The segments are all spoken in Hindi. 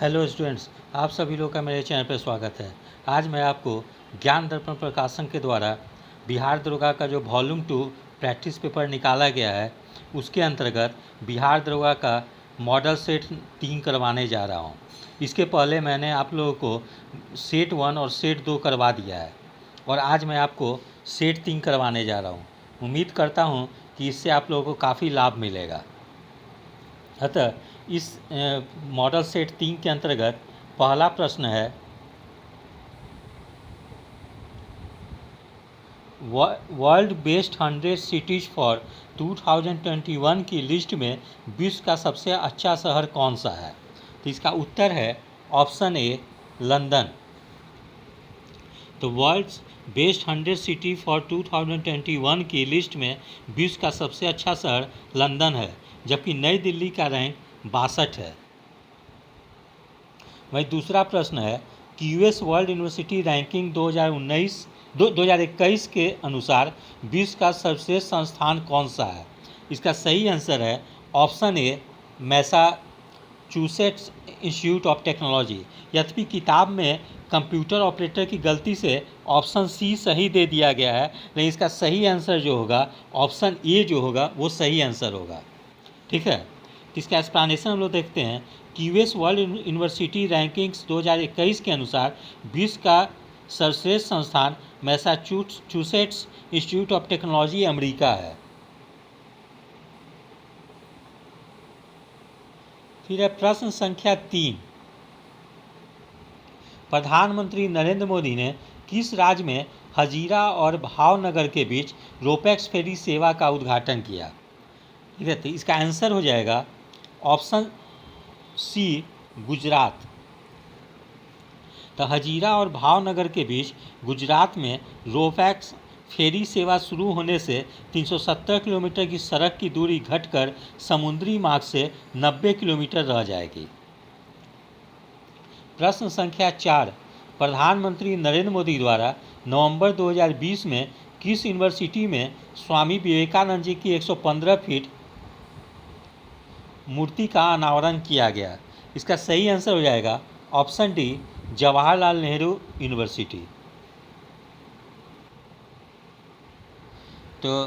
हेलो स्टूडेंट्स, आप सभी लोग का मेरे चैनल पर स्वागत है। आज मैं आपको ज्ञान दर्पण प्रकाशन के द्वारा बिहार दरोगा का जो वॉल्यूम 2 प्रैक्टिस पेपर निकाला गया है, उसके अंतर्गत बिहार दरोगा का मॉडल सेट 3 करवाने जा रहा हूं। इसके पहले मैंने आप लोगों को सेट 1 और सेट 2 करवा दिया है और आज मैं आपको सेट 3 करवाने जा रहा हूं। उम्मीद करता हूं कि इससे आप लोगों को काफ़ी लाभ मिलेगा। अतः इस मॉडल सेट 3 के अंतर्गत पहला प्रश्न है, वर्ल्ड बेस्ट 100 सिटीज़ फॉर 2021 की लिस्ट में विश्व का सबसे अच्छा शहर कौन सा है? तो इसका उत्तर है ऑप्शन ए, लंदन। तो वर्ल्ड बेस्ट 100 सिटी फॉर 2021 की लिस्ट में विश्व का सबसे अच्छा शहर लंदन है, जबकि नई दिल्ली का रैंक 62 है। वही दूसरा प्रश्न है कि यूएस वर्ल्ड यूनिवर्सिटी रैंकिंग 2021 के अनुसार विश्व का सर्वश्रेष्ठ संस्थान कौन सा है? इसका सही आंसर है option A, Massachusetts institute of technology. यद्यपि किताब में कंप्यूटर ऑपरेटर की गलती से ऑप्शन सी सही दे दिया गया है, लेकिन इसका सही आंसर जो होगा ऑप्शन ए जो होगा वो सही आंसर होगा। ठीक है, इसका एक्सप्लेनेशन हम लोग देखते हैं कि यूएस वर्ल्ड यूनिवर्सिटी रैंकिंग्स 2021 के अनुसार विश्व का सर्वश्रेष्ठ संस्थान Massachusetts institute of technology America है। फिर है प्रश्न संख्या 3, प्रधानमंत्री नरेंद्र मोदी ने किस राज्य में हजीरा और भावनगर के बीच रोपैक्स फेरी सेवा का उद्घाटन किया? ठीक है, तो इसका आंसर हो जाएगा ऑप्शन सी, गुजरात। तो हजीरा और भावनगर के बीच गुजरात में रोपैक्स फेरी सेवा शुरू होने से 370 किलोमीटर की सड़क की दूरी घटकर समुद्री मार्ग से 90 किलोमीटर रह जाएगी। प्रश्न संख्या 4, प्रधानमंत्री नरेंद्र मोदी द्वारा नवंबर 2020 में किस यूनिवर्सिटी में स्वामी विवेकानंद जी की 115 फीट मूर्ति का अनावरण किया गया? इसका सही आंसर हो जाएगा option D, Jawaharlal Nehru university. तो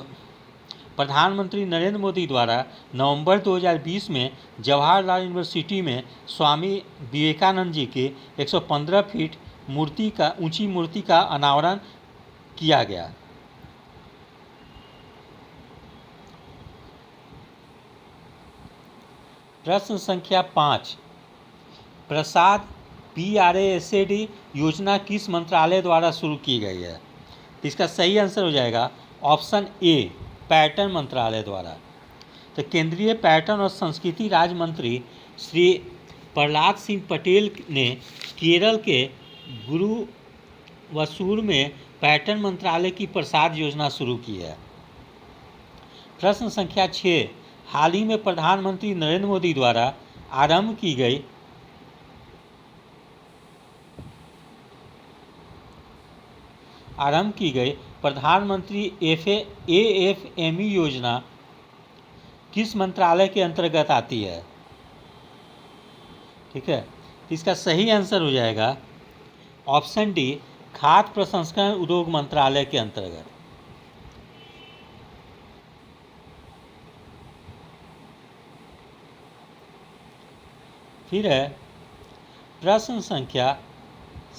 प्रधानमंत्री नरेंद्र मोदी द्वारा नवंबर 2020 में जवाहरलाल यूनिवर्सिटी में स्वामी विवेकानंद जी के 115 फीट ऊंची मूर्ति का अनावरण किया गया। प्रश्न संख्या 5, प्रसाद PRASAD योजना किस मंत्रालय द्वारा शुरू की गई है? इसका सही आंसर हो जाएगा ऑप्शन ए, पर्यटन मंत्रालय द्वारा। तो केंद्रीय पर्यटन और संस्कृति राज्य मंत्री श्री प्रहलाद सिंह पटेल ने केरल के गुरुवायूर में पर्यटन मंत्रालय की प्रसाद योजना शुरू की है। प्रश्न संख्या 6, हाल ही में प्रधानमंत्री नरेंद्र मोदी द्वारा आरंभ की गई प्रधानमंत्री AFME योजना किस मंत्रालय के अंतर्गत आती है? ठीक है, इसका सही आंसर हो जाएगा ऑप्शन डी, खाद्य प्रसंस्करण उद्योग मंत्रालय के अंतर्गत। फिर है प्रश्न संख्या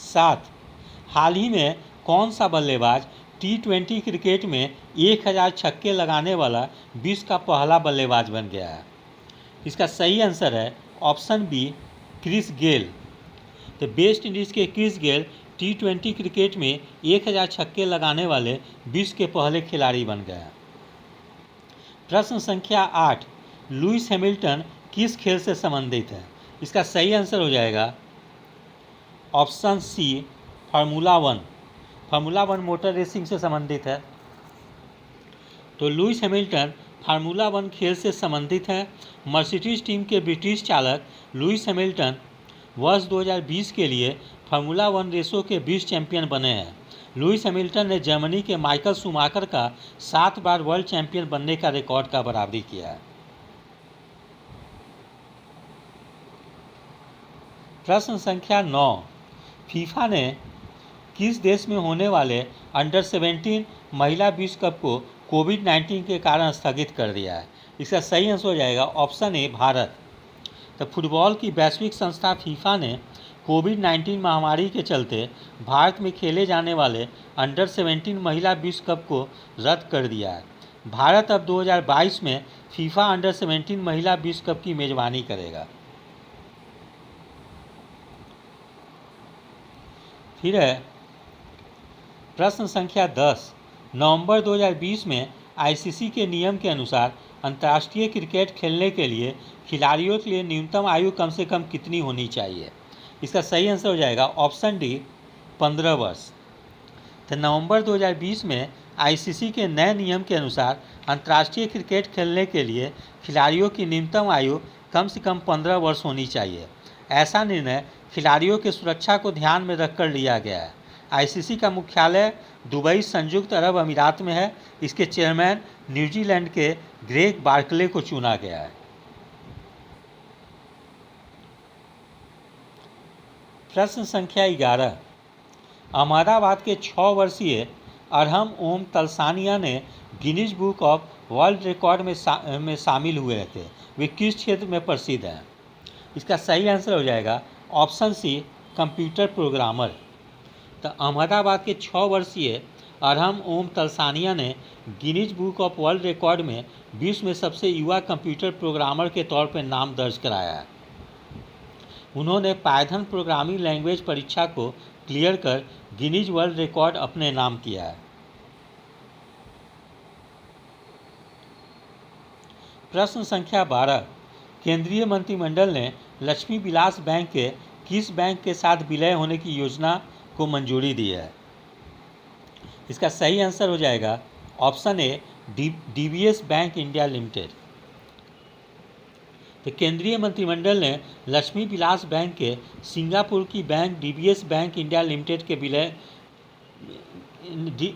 7, हाल ही में कौन सा बल्लेबाज T20 क्रिकेट में 1000 छक्के लगाने वाला विश्व का पहला बल्लेबाज बन गया है? इसका सही आंसर है ऑप्शन बी, क्रिस गेल। तो वेस्ट इंडीज़ के क्रिस गेल T20 क्रिकेट में 1000 छक्के लगाने वाले विश्व के पहले खिलाड़ी बन गए। प्रश्न संख्या 8, लुइस हैमिल्टन किस खेल से संबंधित है? इसका सही आंसर हो जाएगा option C, formula 1 motor racing से संबंधित है। तो लुइस हैमिल्टन फार्मूला 1 खेल से संबंधित है। मर्सिडीज टीम के ब्रिटिश चालक लुइस हैमिल्टन वर्ष 2020 के लिए फार्मूला 1 रेसों के विश्व चैंपियन बने हैं। लुइस हैमिल्टन ने जर्मनी के माइकल शूमाकर का 7 बार वर्ल्ड चैंपियन बनने का रिकॉर्ड का बराबरी किया है। प्रश्न संख्या 9, फीफा ने किस देश में होने वाले अंडर 17 महिला विश्व कप को कोविड-19 के कारण स्थगित कर दिया है? इसका सही आंसर हो जाएगा ऑप्शन ए, भारत। तो फुटबॉल की वैश्विक संस्था फीफा ने कोविड-19 महामारी के चलते भारत में खेले जाने वाले अंडर 17 महिला विश्व कप को रद्द कर दिया है। भारत अब 2022 में फीफा अंडर 17 महिला विश्व कप की मेजबानी करेगा। फिर है प्रश्न संख्या 10, नवंबर 2020 में आईसीसी के नियम के अनुसार अंतर्राष्ट्रीय क्रिकेट खेलने के लिए खिलाड़ियों के लिए न्यूनतम आयु कम से कम कितनी होनी चाहिए? इसका सही आंसर हो जाएगा ऑप्शन डी, 15 वर्ष। तो नवंबर 2020 में आईसीसी के नए नियम के अनुसार अंतर्राष्ट्रीय क्रिकेट खेलने के लिए खिलाड़ियों की न्यूनतम आयु कम से कम 15 वर्ष होनी चाहिए। ऐसा निर्णय खिलाड़ियों की सुरक्षा को ध्यान में रखकर लिया गया है। आईसीसी का मुख्यालय दुबई, संयुक्त अरब अमीरात में है। इसके चेयरमैन न्यूजीलैंड के ग्रेग बार्कले को चुना गया है। प्रश्न संख्या 11, अहमदाबाद के 6 वर्षीय अरहम ओम तलसानिया ने Guinness book of world record में शामिल हुए थे। वे किस क्षेत्र में प्रसिद्ध हैं? इसका सही आंसर हो जाएगा ऑप्शन सी, कंप्यूटर प्रोग्रामर। तो अहमदाबाद के 6 वर्षीय अरहम ओम तलसानिया ने Guinness book of world record में विश्व में सबसे युवा कंप्यूटर प्रोग्रामर के तौर पर नाम दर्ज कराया है। उन्होंने पाइथन प्रोग्रामिंग लैंग्वेज परीक्षा को क्लियर कर गिनीज वर्ल्ड रिकॉर्ड अपने नाम किया है। प्रश्न संख्या 12, केंद्रीय मंत्रिमंडल ने लक्ष्मी विलास बैंक के किस बैंक के साथ विलय होने की योजना को मंजूरी दी है? इसका सही आंसर हो जाएगा option A, DBS bank India limited. तो केंद्रीय मंत्रिमंडल ने लक्ष्मी विलास बैंक के सिंगापुर की bank DBS bank India limited के विलय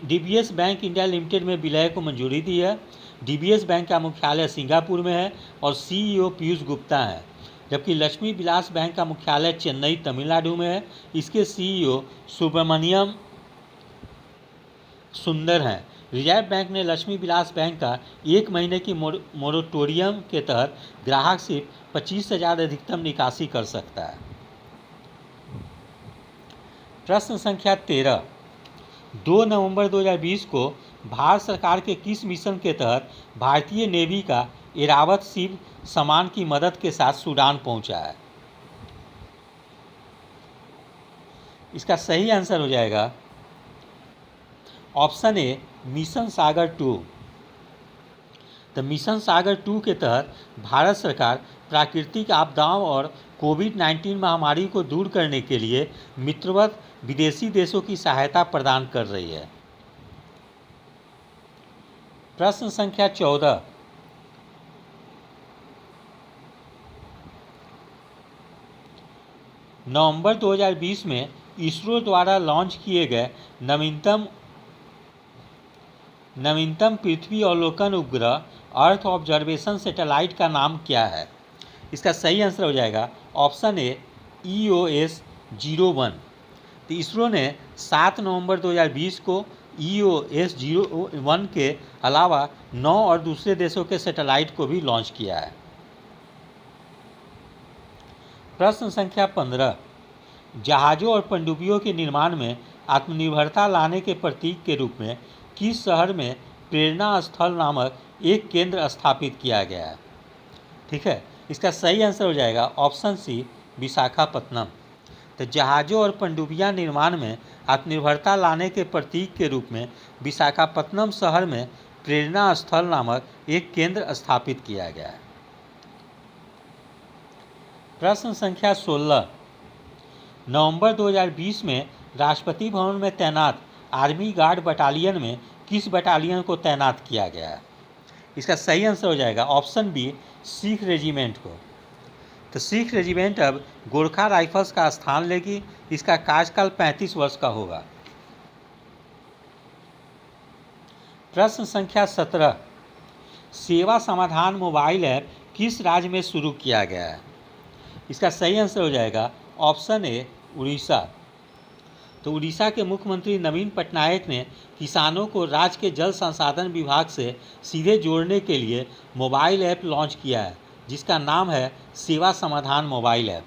डीबीएस बैंक इंडिया लिमिटेड में विलय को मंजूरी दी है। डीबीएस बैंक का मुख्यालय सिंगापुर में है और सीईओ पीयूष गुप्ता है, जबकि लक्ष्मी विलास बैंक का मुख्यालय चेन्नई, तमिलनाडु में है। इसके सीईओ सुब्रमण्यम सुंदर हैं। रिजर्व बैंक ने लक्ष्मी विलास बैंक का 1 महीने की मोरेटोरियम के तहत ग्राहक सिर्फ 25,000 अधिकतम निकासी कर सकता है। प्रश्न संख्या 13, 2 नवंबर 2020 को भारत सरकार के किस मिशन के तहत भारतीय नेवी का एरावत शिप सामान की मदद के साथ सूडान पहुंचा है? इसका सही आंसर हो जाएगा ऑप्शन ए, मिशन सागर 2। तो मिशन सागर 2 के तहत भारत सरकार प्राकृतिक आपदाओं और कोविड-19 महामारी को दूर करने के लिए मित्रवत विदेशी देशों की सहायता प्रदान कर रही है। प्रश्न संख्या 14, नवंबर 2020 में इसरो द्वारा लॉन्च किए गए नवीनतम पृथ्वी अवलोकन उपग्रह अर्थ ऑब्जर्वेशन सैटेलाइट का नाम क्या है? इसका सही आंसर हो जाएगा ऑप्शन ए, EOS-01। तो इसरो ने 7 नवंबर 2020 को EOS-01 के अलावा 9 और दूसरे देशों के सैटेलाइट को भी लॉन्च किया है। प्रश्न संख्या 15, जहाज़ों और पनडुब्बियों के निर्माण में आत्मनिर्भरता लाने के प्रतीक के रूप में किस शहर में प्रेरणा स्थल नामक एक केंद्र स्थापित किया गया है? ठीक है, इसका सही आंसर हो जाएगा ऑप्शन सी, विशाखापत्तनम। तो जहाज़ों और पनडुब्बियां निर्माण में आत्मनिर्भरता लाने के प्रतीक के रूप में विशाखापत्तनम शहर में प्रेरणा स्थल नामक एक केंद्र स्थापित किया गया है। प्रश्न संख्या 16, नवंबर 2020 में राष्ट्रपति भवन में तैनात आर्मी गार्ड बटालियन में किस बटालियन को तैनात किया गया है? इसका सही आंसर हो जाएगा ऑप्शन बी, सिख रेजिमेंट को। तो सिख रेजिमेंट अब गोरखा राइफल्स का स्थान लेगी। इसका कार्यकाल 35 वर्ष का होगा। प्रश्न संख्या 17, सेवा समाधान मोबाइल ऐप किस राज्य में शुरू किया गया है? इसका सही आंसर हो जाएगा ऑप्शन ए उड़ीसा। तो उड़ीसा के मुख्यमंत्री नवीन पटनायक ने किसानों को राज्य के जल संसाधन विभाग से सीधे जोड़ने के लिए मोबाइल ऐप लॉन्च किया है, जिसका नाम है सेवा समाधान मोबाइल ऐप।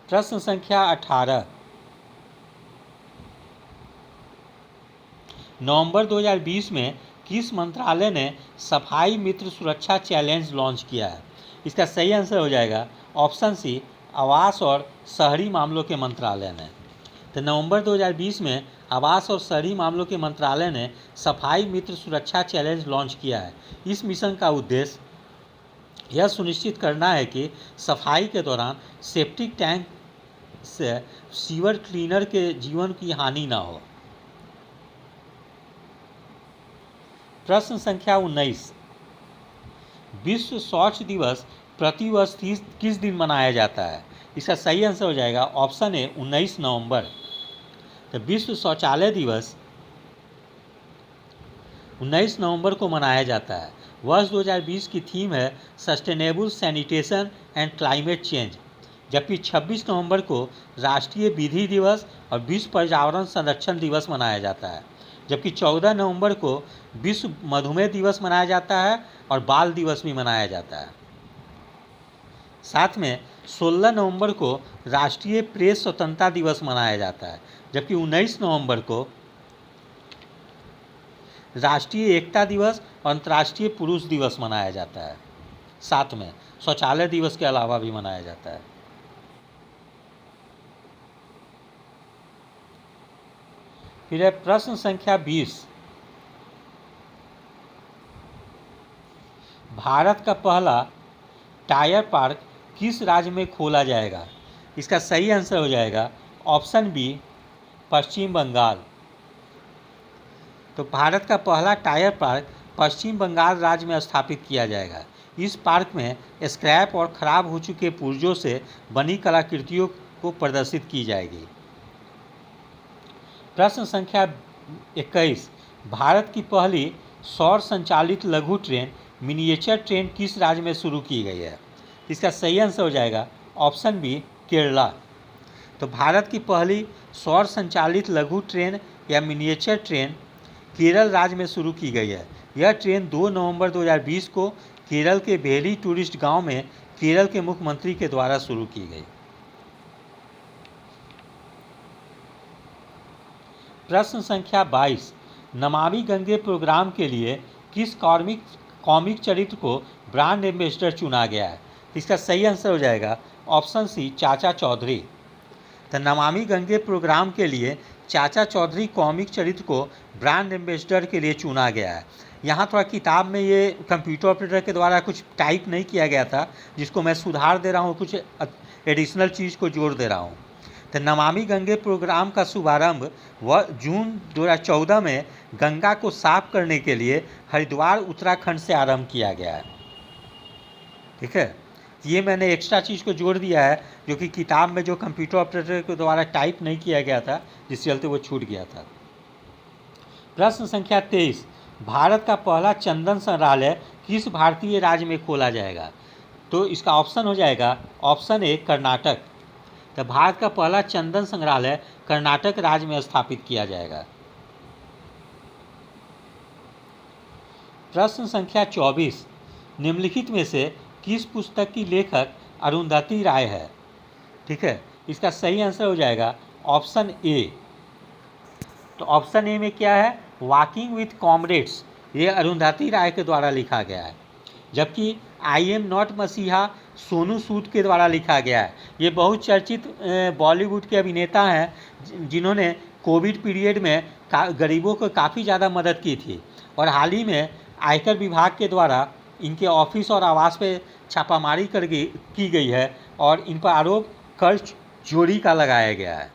प्रश्न संख्या 18। नवंबर 2020 में किस मंत्रालय ने सफाई मित्र सुरक्षा चैलेंज लॉन्च किया है? इसका सही आंसर हो जाएगा ऑप्शन सी, आवास और शहरी मामलों के मंत्रालय ने। तो नवंबर 2020 में आवास और शहरी मामलों के मंत्रालय ने सफाई मित्र सुरक्षा चैलेंज लॉन्च किया है। इस मिशन का उद्देश्य यह सुनिश्चित करना है कि सफाई के दौरान सेप्टिक टैंक से सीवर क्लीनर के जीवन की हानि न हो। प्रश्न संख्या 19। विश्व शौच दिवस प्रतिवर्ष किस दिन मनाया जाता है? इसका सही आंसर हो जाएगा ऑप्शन ए 19 नवंबर। तो विश्व शौचालय दिवस 19 नवंबर को मनाया जाता है। वर्ष 2020 की थीम है sustainable sanitation and climate change, जबकि 26 नवंबर को राष्ट्रीय विधि दिवस और विश्व पर्यावरण संरक्षण दिवस मनाया जाता है, जबकि 14 नवंबर को विश्व मधुमेह दिवस मनाया जाता है और बाल दिवस भी मनाया जाता है। साथ में 16 नवंबर को राष्ट्रीय प्रेस स्वतंत्रता दिवस मनाया जाता है, जबकि 19 नवंबर को राष्ट्रीय एकता दिवस और अंतर्राष्ट्रीय पुरुष दिवस मनाया जाता है। साथ में शौचालय दिवस के अलावा भी मनाया जाता है। फिर है प्रश्न संख्या 20। भारत का पहला टायर पार्क किस राज्य में खोला जाएगा? इसका सही आंसर हो जाएगा ऑप्शन बी, पश्चिम बंगाल। तो भारत का पहला टायर पार्क पश्चिम बंगाल राज्य में स्थापित किया जाएगा। इस पार्क में स्क्रैप और खराब हो चुके पुर्जों से बनी कलाकृतियों को प्रदर्शित की जाएगी। प्रश्न संख्या 21। भारत की पहली सौर संचालित लघु ट्रेन मिनिएचर ट्रेन किस राज्य में शुरू की गई है? इसका सही आंसर हो जाएगा ऑप्शन बी, केरला। तो भारत की पहली सौर संचालित लघु ट्रेन या मिनिएचर ट्रेन केरल राज्य में शुरू की गई है। यह ट्रेन 2 नवंबर 2020 को केरल के भेली टूरिस्ट गांव में केरल के मुख्यमंत्री के द्वारा शुरू की गई। प्रश्न संख्या 22। नमामि गंगे प्रोग्राम के लिए किस कॉमिक चरित्र को ब्रांड एम्बेसडर चुना गया है? इसका सही आंसर हो जाएगा ऑप्शन सी, चाचा चौधरी। तो नमामि गंगे प्रोग्राम के लिए चाचा चौधरी कॉमिक चरित्र को ब्रांड एम्बेसडर के लिए चुना गया है। यहाँ थोड़ा किताब में ये कंप्यूटर ऑपरेटर के द्वारा कुछ टाइप नहीं किया गया था, जिसको मैं सुधार दे रहा हूँ, कुछ एडिशनल चीज़ को जोड़ दे रहा हूँ। तो नमामि गंगे प्रोग्राम का शुभारंभ जून 2014 में गंगा को साफ करने के लिए हरिद्वार उत्तराखंड से आरंभ किया गया है। ठीक है, ये मैंने एक्स्ट्रा चीज़ को जोड़ दिया है जो कि किताब में जो कंप्यूटर ऑपरेटर के द्वारा टाइप नहीं किया गया था, जिसके चलते वो छूट गया था। प्रश्न संख्या 23। भारत का पहला चंदन संग्रहालय किस भारतीय राज्य में खोला जाएगा? तो इसका ऑप्शन हो जाएगा ऑप्शन ए, कर्नाटक। तो भारत का पहला चंदन संग्रहालय कर्नाटक राज्य में स्थापित किया जाएगा। प्रश्न संख्या 24। निम्नलिखित में से किस पुस्तक की लेखक अरुंधति राय है? ठीक है, इसका सही आंसर हो जाएगा ऑप्शन ए। तो ऑप्शन ए में क्या है? Walking with comrades. ये अरुंधति राय के द्वारा लिखा गया है। जबकि आई एम नॉट मसीहा सोनू सूद के द्वारा लिखा गया है। ये बहुत चर्चित बॉलीवुड के अभिनेता हैं जिन्होंने कोविड पीरियड में गरीबों को काफ़ी ज़्यादा मदद की थी, और हाल ही में आयकर विभाग के द्वारा इनके ऑफिस और आवास पे छापामारी की गई है और इन पर आरोप कर चोरी का लगाया गया है।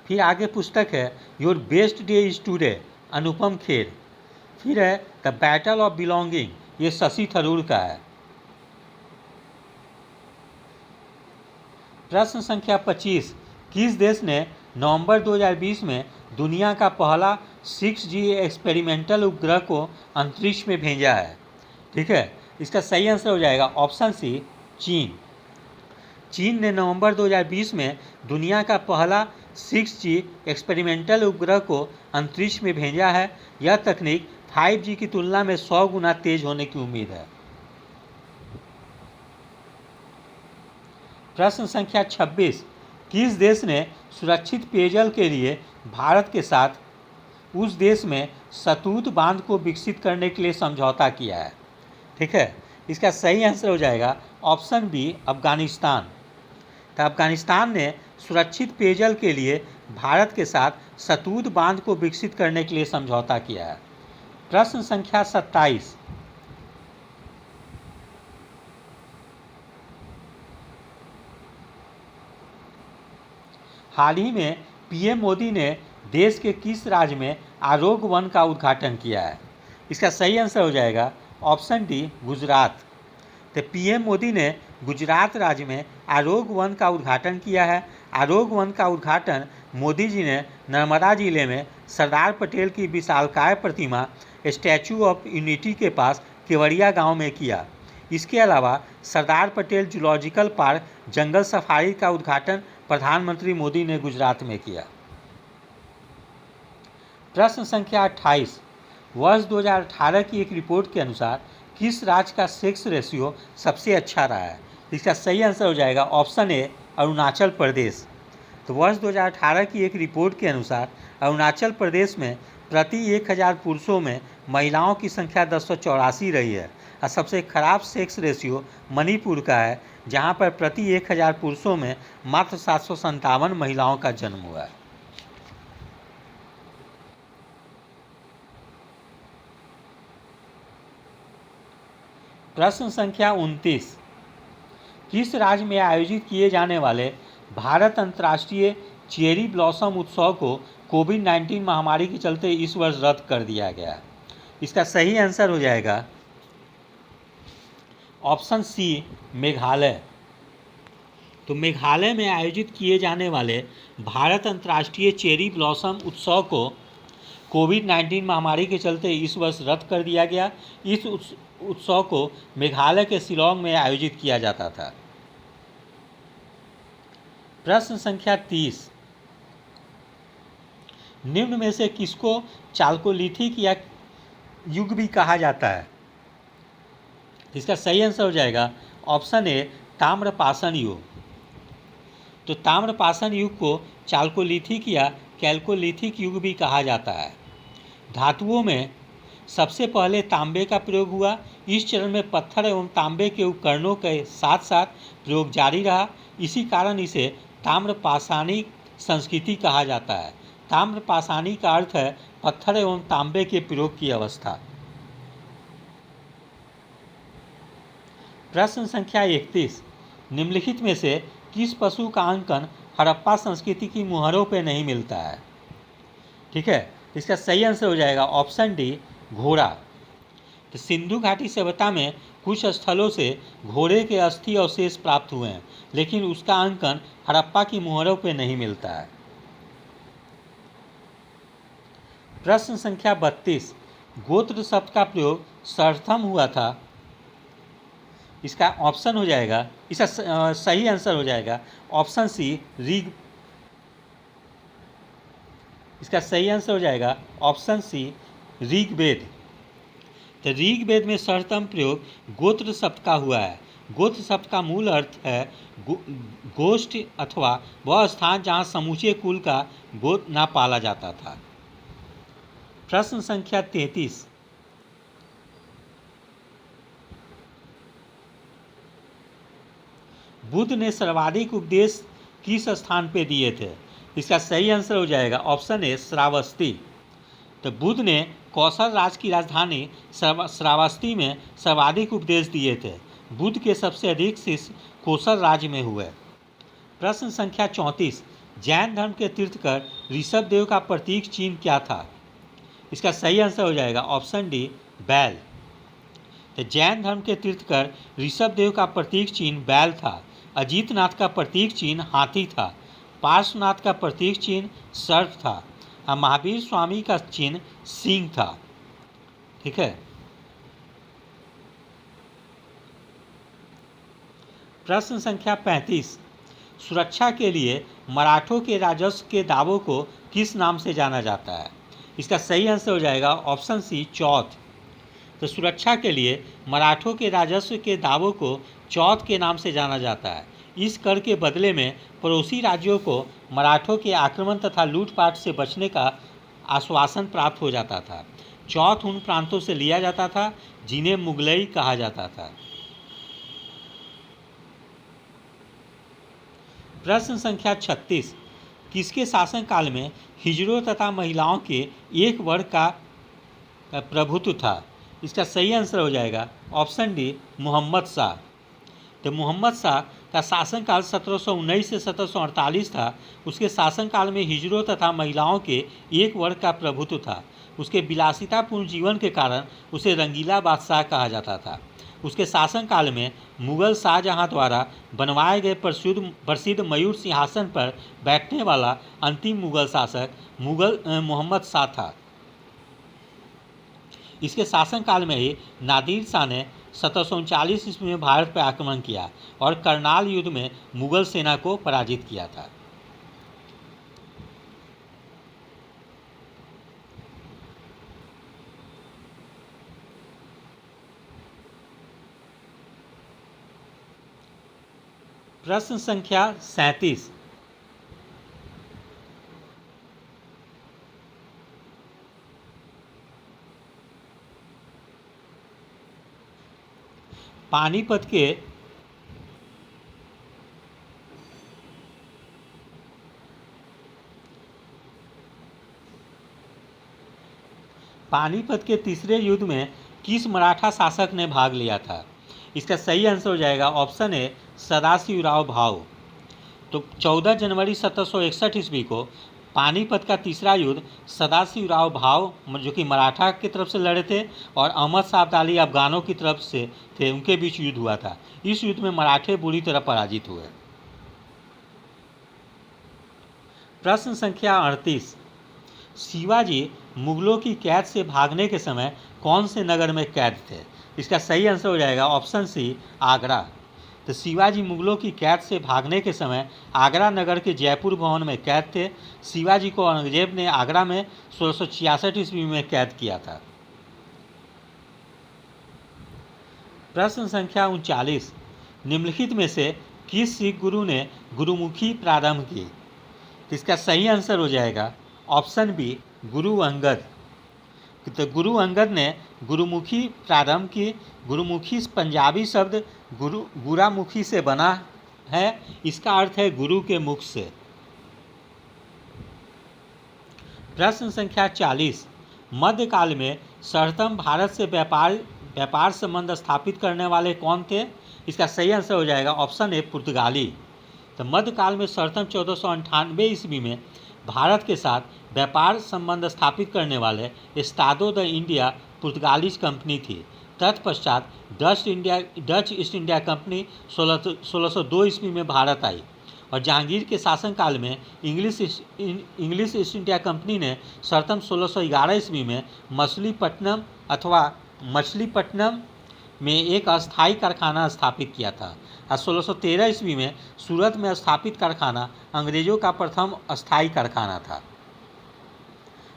फिर आगे पुस्तक है your best day is today, Anupam Kher. फिर है द बैटल ऑफ बिलोंगिंग, ये शशि थरूर का है। प्रश्न संख्या 25। किस देश ने नवंबर 2020 में दुनिया का पहला 6G एक्सपेरिमेंटल उपग्रह को अंतरिक्ष में भेजा है? ठीक है, इसका सही आंसर हो जाएगा ऑप्शन सी, चीन ने नवंबर 2020 में दुनिया का पहला 6G एक्सपेरिमेंटल उपग्रह को अंतरिक्ष में भेजा है। यह तकनीक 5G की तुलना में 100 गुना तेज होने की उम्मीद है। प्रश्न संख्या 26, किस देश ने सुरक्षित पेयजल के लिए भारत के साथ उस देश में सतूत बांध को विकसित करने के लिए समझौता किया है? ठीक है, इसका सही आंसर हो जाएगा ऑप्शन बी, अफगानिस्तान। तो अफगानिस्तान ने सुरक्षित पेयजल के लिए भारत के साथ सतूत बांध को विकसित करने के लिए समझौता किया है। प्रश्न संख्या 27, हाल ही में पीएम मोदी ने देश के किस राज्य में आरोग्य वन का उद्घाटन किया है? इसका सही आंसर हो जाएगा ऑप्शन डी, गुजरात। तो पीएम मोदी ने गुजरात राज्य में आरोग्य वन का उद्घाटन किया है। आरोग्य वन का उद्घाटन मोदी जी ने नर्मदा जिले में सरदार पटेल की विशालकाय प्रतिमा स्टैचू ऑफ यूनिटी के पास केवड़िया गांव में किया। इसके अलावा सरदार पटेल जूलॉजिकल पार्क जंगल सफारी का उद्घाटन प्रधानमंत्री मोदी ने गुजरात में किया। प्रश्न संख्या 28, वर्ष 2018 की एक रिपोर्ट के अनुसार किस राज्य का सेक्स रेशियो सबसे अच्छा रहा है? इसका सही आंसर हो जाएगा ऑप्शन ए, अरुणाचल प्रदेश। तो वर्ष 2018 की एक रिपोर्ट के अनुसार अरुणाचल प्रदेश में प्रति 1000 पुरुषों में महिलाओं की संख्या 1084 रही है। और सबसे खराब सेक्स रेशियो मणिपुर का है, जहां पर प्रति 1000 पुरुषों में मात्र 757 महिलाओं का जन्म हुआ है। प्रश्न संख्या 29, किस राज्य में आयोजित किए जाने वाले भारत अंतर्राष्ट्रीय चेरी ब्लॉसम उत्सव को कोविड-19 महामारी के चलते इस वर्ष रद्द कर दिया गया? इसका सही आंसर हो जाएगा ऑप्शन सी, मेघालय। तो मेघालय में आयोजित किए जाने वाले भारत अंतर्राष्ट्रीय चेरी ब्लॉसम उत्सव को कोविड-19 महामारी के चलते इस वर्ष रद्द कर दिया गया। इस उत्सव को मेघालय के शिलांग में आयोजित किया जाता था। प्रश्न संख्या 30, निम्न में से किसको चाल्कोलिथिक या युग भी कहा जाता है? इसका सही आंसर हो जाएगा ऑप्शन ए, ताम्रपाषाण युग। तो ताम्रपाषाण युग को चाल्कोलिथिक या कैल्कोलिथिक युग भी कहा जाता है। धातुओं में सबसे पहले तांबे का प्रयोग हुआ। इस चरण में पत्थर एवं तांबे के उपकरणों के साथ साथ प्रयोग जारी रहा। इसी कारण इसे ताम्रपाषाणिक संस्कृति कहा जाता है। ताम्रपाषाणी का अर्थ है पत्थर एवं तांबे के प्रयोग की अवस्था। प्रश्न संख्या 31, निम्नलिखित में से किस पशु का अंकन हड़प्पा संस्कृति की मुहरों पर नहीं मिलता है? ठीक है, इसका सही आंसर हो जाएगा ऑप्शन डी, घोड़ा। तो सिंधु घाटी सभ्यता में कुछ स्थलों से घोड़े के अस्थि अवशेष प्राप्त हुए हैं, लेकिन उसका अंकन हड़प्पा की मुहरों पर नहीं मिलता है। प्रश्न संख्या 32, गोत्र शब्द का प्रयोग सर्वप्रथम हुआ था। इसका ऑप्शन हो जाएगा, इसका सही आंसर हो जाएगा ऑप्शन सी, ऋग। इसका सही आंसर हो जाएगा ऑप्शन सी, ऋग्वेद। तो ऋग्वेद में सर्वप्रथम प्रयोग गोत्र शब्द का हुआ है। गोत्र शब्द का मूल अर्थ है गोष्ठ अथवा वह स्थान जहाँ समूचे कुल का गोत्र ना पाला जाता था। प्रश्न संख्या 33, बुद्ध ने सर्वाधिक उपदेश किस स्थान पे दिए थे? इसका सही आंसर हो जाएगा ऑप्शन ए, श्रावस्ती। तो बुद्ध ने कौशल राज्य की राजधानी श्रावस्ती में सर्वाधिक उपदेश दिए थे। बुद्ध के सबसे अधिक शिष्य कौशल राज्य में हुए। प्रश्न संख्या 34, जैन धर्म के तीर्थकर ऋषभ देव का प्रतीक चिन्ह क्या था? इसका सही आंसर हो जाएगा ऑप्शन डी, बैल। तो जैन धर्म के तीर्थकर ऋषभ देव का प्रतीक चिन्ह बैल था। अजीतनाथ का प्रतीक चिन्ह हाथी था। पार्श्वनाथ का प्रतीक चिन्ह सर्प था और महावीर स्वामी का चिन्ह सिंह था। ठीक है। प्रश्न संख्या 35, सुरक्षा के लिए मराठों के राजस्व के दावों को किस नाम से जाना जाता है? इसका सही आंसर हो जाएगा ऑप्शन सी, चौथ। तो सुरक्षा के लिए मराठों के राजस्व के दावों को चौथ के नाम से जाना जाता है। इस कर के बदले में पड़ोसी राज्यों को मराठों के आक्रमण तथा लूटपाट से बचने का आश्वासन प्राप्त हो जाता था। चौथ उन प्रांतों से लिया जाता था जिन्हें मुगलई कहा जाता था। प्रश्न संख्या 36, किसके शासनकाल में हिजड़ों तथा महिलाओं के एक वर्ग का प्रभुत्व था? इसका सही आंसर हो जाएगा ऑप्शन डी, मोहम्मद शाह। तो मोहम्मद शाह का शासनकाल 1719 से 1748 था। उसके शासनकाल में हिजड़ों तथा महिलाओं के एक वर्ग का प्रभुत्व था। उसके विलासितापूर्ण जीवन के कारण उसे रंगीला बादशाह कहा जाता था। उसके शासनकाल में मुगल शाहजहां द्वारा बनवाए गए प्रसिद्ध मयूर सिंहासन पर बैठने वाला अंतिम मुगल शासक मोहम्मद शाह था। इसके शासनकाल में ही नादिर शाह ने 1739 ईस्वी में भारत पर आक्रमण किया और करनाल युद्ध में मुगल सेना को पराजित किया था। प्रश्न संख्या 37, पानीपत के तीसरे युद्ध में किस मराठा शासक ने भाग लिया था? इसका सही आंसर हो जाएगा ऑप्शन ए, सदाशिवराव भाऊ। तो 14 जनवरी 1761 ईस्वी को पानीपत का तीसरा युद्ध सदाशिवराव भाऊ जो कि मराठा की तरफ से लड़े थे और अहमद शाह अब्दाली अफगानों की तरफ से थे, उनके बीच युद्ध हुआ था। इस युद्ध में मराठे बुरी तरह पराजित हुए। प्रश्न संख्या 38, शिवाजी मुगलों की कैद से भागने के समय कौन से नगर में कैद थे? इसका सही आंसर हो जाएगा ऑप्शन सी, आगरा। तो शिवाजी मुगलों की कैद से भागने के समय आगरा नगर के जयपुर भवन में कैद थे। शिवाजी को औरंगजेब ने आगरा में 1666 ईस्वी में कैद किया था। प्रश्न संख्या 39, निम्नलिखित में से किस सिख गुरु ने गुरुमुखी प्रारंभ की? इसका सही आंसर हो जाएगा ऑप्शन बी, गुरु अंगद। तो गुरु अंगद ने गुरुमुखी प्रारंभ की। गुरुमुखी पंजाबी शब्द गुरामुखी से बना है। इसका अर्थ है गुरु के मुख से। प्रश्न संख्या 40, मध्यकाल में सर्वप्रथम भारत से व्यापार संबंध स्थापित करने वाले कौन थे? इसका सही आंसर हो जाएगा ऑप्शन ए, पुर्तगाली। तो मध्यकाल में सर्वप्रथम 1498 ईस्वी में भारत के साथ व्यापार संबंध स्थापित करने वाले एस्टाडो द इंडिया पुर्तगालीज कंपनी थी। तत्पश्चात डच ईस्ट इंडिया कंपनी 1602 ईस्वी में भारत आई और जहांगीर के शासनकाल में इंग्लिश ईस्ट इंडिया कंपनी ने सर्वप्रथम 1611 ईस्वी में मछलीपट्टनम में एक अस्थायी कारखाना स्थापित किया था और 1613 ईस्वी में सूरत में स्थापित कारखाना अंग्रेजों का प्रथम अस्थायी कारखाना था।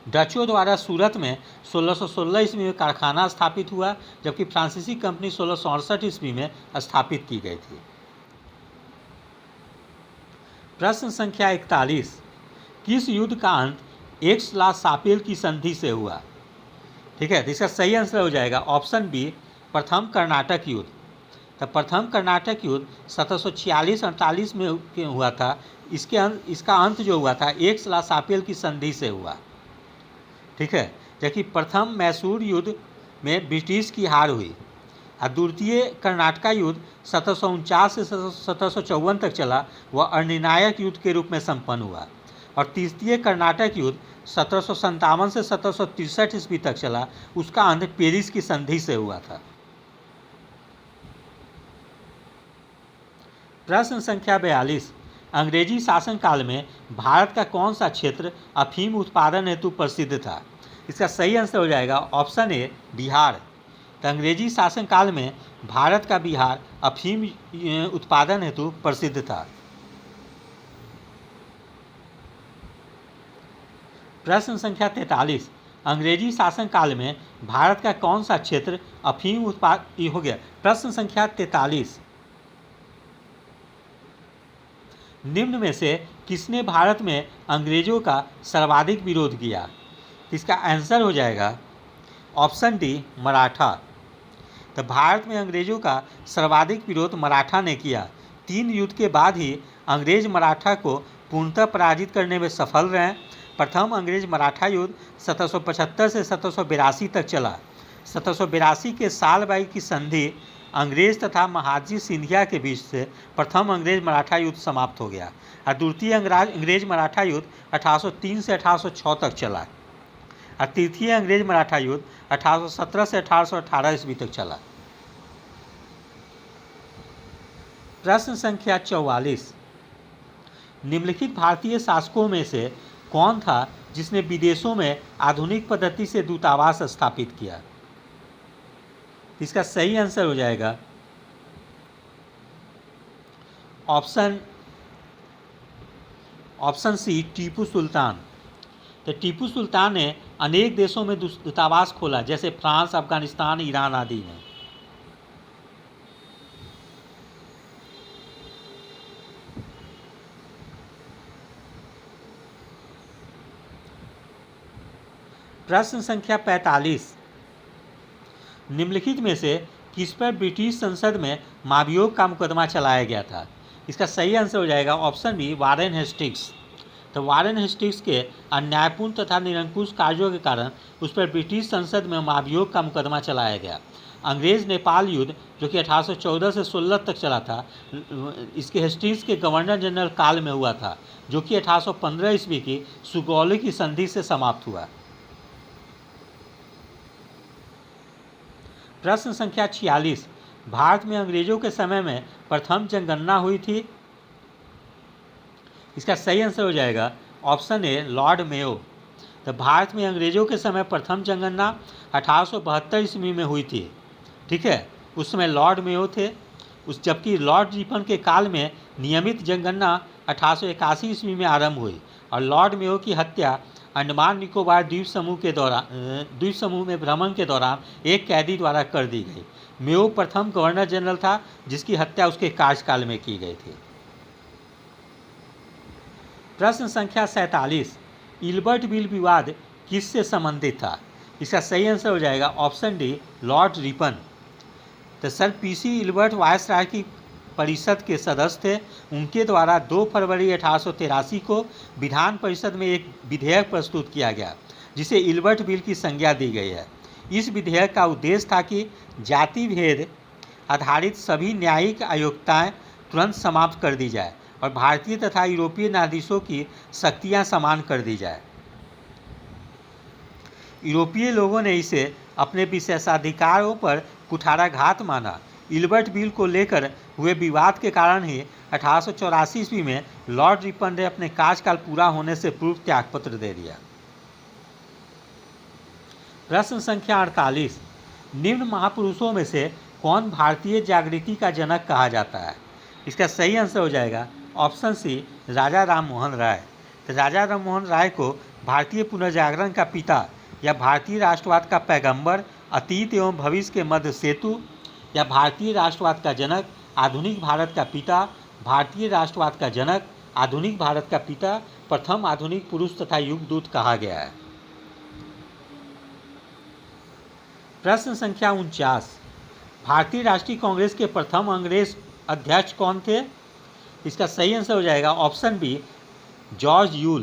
डचों द्वारा सूरत में 1616 ईस्वी में कारखाना स्थापित हुआ, जबकि फ्रांसीसी कंपनी 1668 ईस्वी में स्थापित की गई थी। प्रश्न संख्या 41, किस युद्ध का अंत एक्स-ला-शापेल की संधि से हुआ? ठीक है, इसका सही आंसर हो जाएगा ऑप्शन बी, प्रथम कर्नाटक युद्ध। तो प्रथम कर्नाटक युद्ध 1746-48 में हुआ था। इसका अंत जो हुआ था एक्स-ला-शापेल की संधि से हुआ। ठीक है, जबकि प्रथम मैसूर युद्ध में ब्रिटिश की हार हुई और द्वितीय कर्नाटका युद्ध 1749 से 1754 तक चला, वह अनिर्णायक युद्ध के रूप में संपन्न हुआ। और तृतीय कर्नाटक युद्ध 1757 से 1763 ईस्वी तक चला, उसका अंत पेरिस की संधि से हुआ था। प्रश्न संख्या 42, अंग्रेजी शासनकाल में भारत का कौन सा क्षेत्र अफीम उत्पादन हेतु प्रसिद्ध था? इसका सही आंसर हो जाएगा ऑप्शन ए, बिहार। तो अंग्रेजी शासनकाल में भारत का बिहार अफीम उत्पादन हेतु प्रसिद्ध था। प्रश्न संख्या 43, अंग्रेजी शासनकाल में भारत का कौन सा क्षेत्र अफीम उत्पाद हो गया। प्रश्न संख्या 43, निम्न में से किसने भारत में अंग्रेजों का सर्वाधिक विरोध किया। इसका आंसर हो जाएगा ऑप्शन डी, मराठा। तो भारत में अंग्रेजों का सर्वाधिक विरोध मराठा ने किया। 3 युद्ध के बाद ही अंग्रेज मराठा को पूर्णतः पराजित करने में सफल रहे। प्रथम अंग्रेज मराठा युद्ध 1775 से 1782 तक चला। 1782 के सालबाई की संधि अंग्रेज तथा महादजी सिंधिया के बीच से प्रथम अंग्रेज मराठा युद्ध समाप्त हो गया और द्वितीय अंग्रेज मराठा युद्ध 1803 से 1806 तक चला और तृतीय अंग्रेज मराठा युद्ध 1817 से 1818 ईस्वी तक चला। प्रश्न संख्या 44, निम्नलिखित भारतीय शासकों में से कौन था जिसने विदेशों में आधुनिक पद्धति से दूतावास स्थापित किया। इसका सही आंसर हो जाएगा ऑप्शन सी, टीपू सुल्तान। तो टीपू सुल्तान ने अनेक देशों में दूतावास खोला, जैसे फ्रांस, अफगानिस्तान, ईरान आदि में। प्रश्न संख्या 45, निम्नलिखित में से किस पर ब्रिटिश संसद में महाभियोग का मुकदमा चलाया गया था। इसका सही आंसर हो जाएगा ऑप्शन बी, वारेन हेस्टिंग्स। तो वारेन हेस्टिंग्स के अन्यायपूर्ण तथा निरंकुश कार्यों के कारण उस पर ब्रिटिश संसद में महाभियोग का मुकदमा चलाया गया। अंग्रेज नेपाल युद्ध जो कि 1814 से 16 तक चला था, इसके हेस्टिंग्स के गवर्नर जनरल काल में हुआ था, जो कि 1815 ईस्वी की सुगौली की संधि से समाप्त हुआ। प्रश्न संख्या 46, भारत में अंग्रेजों के समय में प्रथम जनगणना हुई थी। इसका सही आंसर हो जाएगा ऑप्शन ए, लॉर्ड मेयो। तो भारत में अंग्रेजों के समय प्रथम जनगणना 1872 ईस्वी में हुई थी। ठीक है, उस समय लॉर्ड मेयो थे। जबकि लॉर्ड रिपन के काल में नियमित जनगणना 1881 ईस्वी में आरंभ हुई और लॉर्ड मेयो की हत्या अंडमान निकोबार द्वीप समूह में भ्रमण के दौरान एक कैदी द्वारा कर दी गई। मेयो प्रथम गवर्नर जनरल था जिसकी हत्या उसके कार्यकाल में की गई थी। प्रश्न संख्या 47, इल्बर्ट बिल विवाद किससे संबंधित था। इसका सही आंसर हो जाएगा ऑप्शन डी, लॉर्ड रिपन। तो सर पीसी इल्बर्ट वायसराय की परिषद के सदस्य थे। उनके द्वारा 2 फरवरी 1883 को विधान परिषद में एक विधेयक प्रस्तुत किया गया जिसे इल्बर्ट बिल की संज्ञा दी गई है। इस विधेयक का उद्देश्य था कि जाति भेद आधारित सभी न्यायिक अयोग्यताएं तुरंत समाप्त कर दी जाए और भारतीय तथा यूरोपीय न्यायाधीशों की शक्तियां समान कर दी जाए। यूरोपीय लोगों ने इसे अपने विशेषाधिकारों पर कुठाराघात माना। इल्बर्ट बिल को लेकर हुए विवाद के कारण ही 1884 ईस्वी में लॉर्ड रिपन ने अपने कार्यकाल पूरा होने से पूर्व त्यागपत्र दे दिया। प्रश्न संख्या 48, निम्न महापुरुषों में से कौन भारतीय जागृति का जनक कहा जाता है। इसका सही आंसर हो जाएगा ऑप्शन सी, राजा राम मोहन राय। तो राजा राम मोहन राय को भारतीय पुनर्जागरण का पिता या भारतीय राष्ट्रवाद का पैगंबर, अतीत एवं भविष्य के मध्य सेतु या भारतीय राष्ट्रवाद का जनक, आधुनिक भारत का पिता, भारतीय राष्ट्रवाद का जनक, आधुनिक भारत का पिता, प्रथम आधुनिक पुरुष तथा युगदूत कहा गया है। प्रश्न संख्या 49, भारतीय राष्ट्रीय कांग्रेस के प्रथम अंग्रेज अध्यक्ष कौन थे। इसका सही आंसर हो जाएगा ऑप्शन बी, जॉर्ज यूल।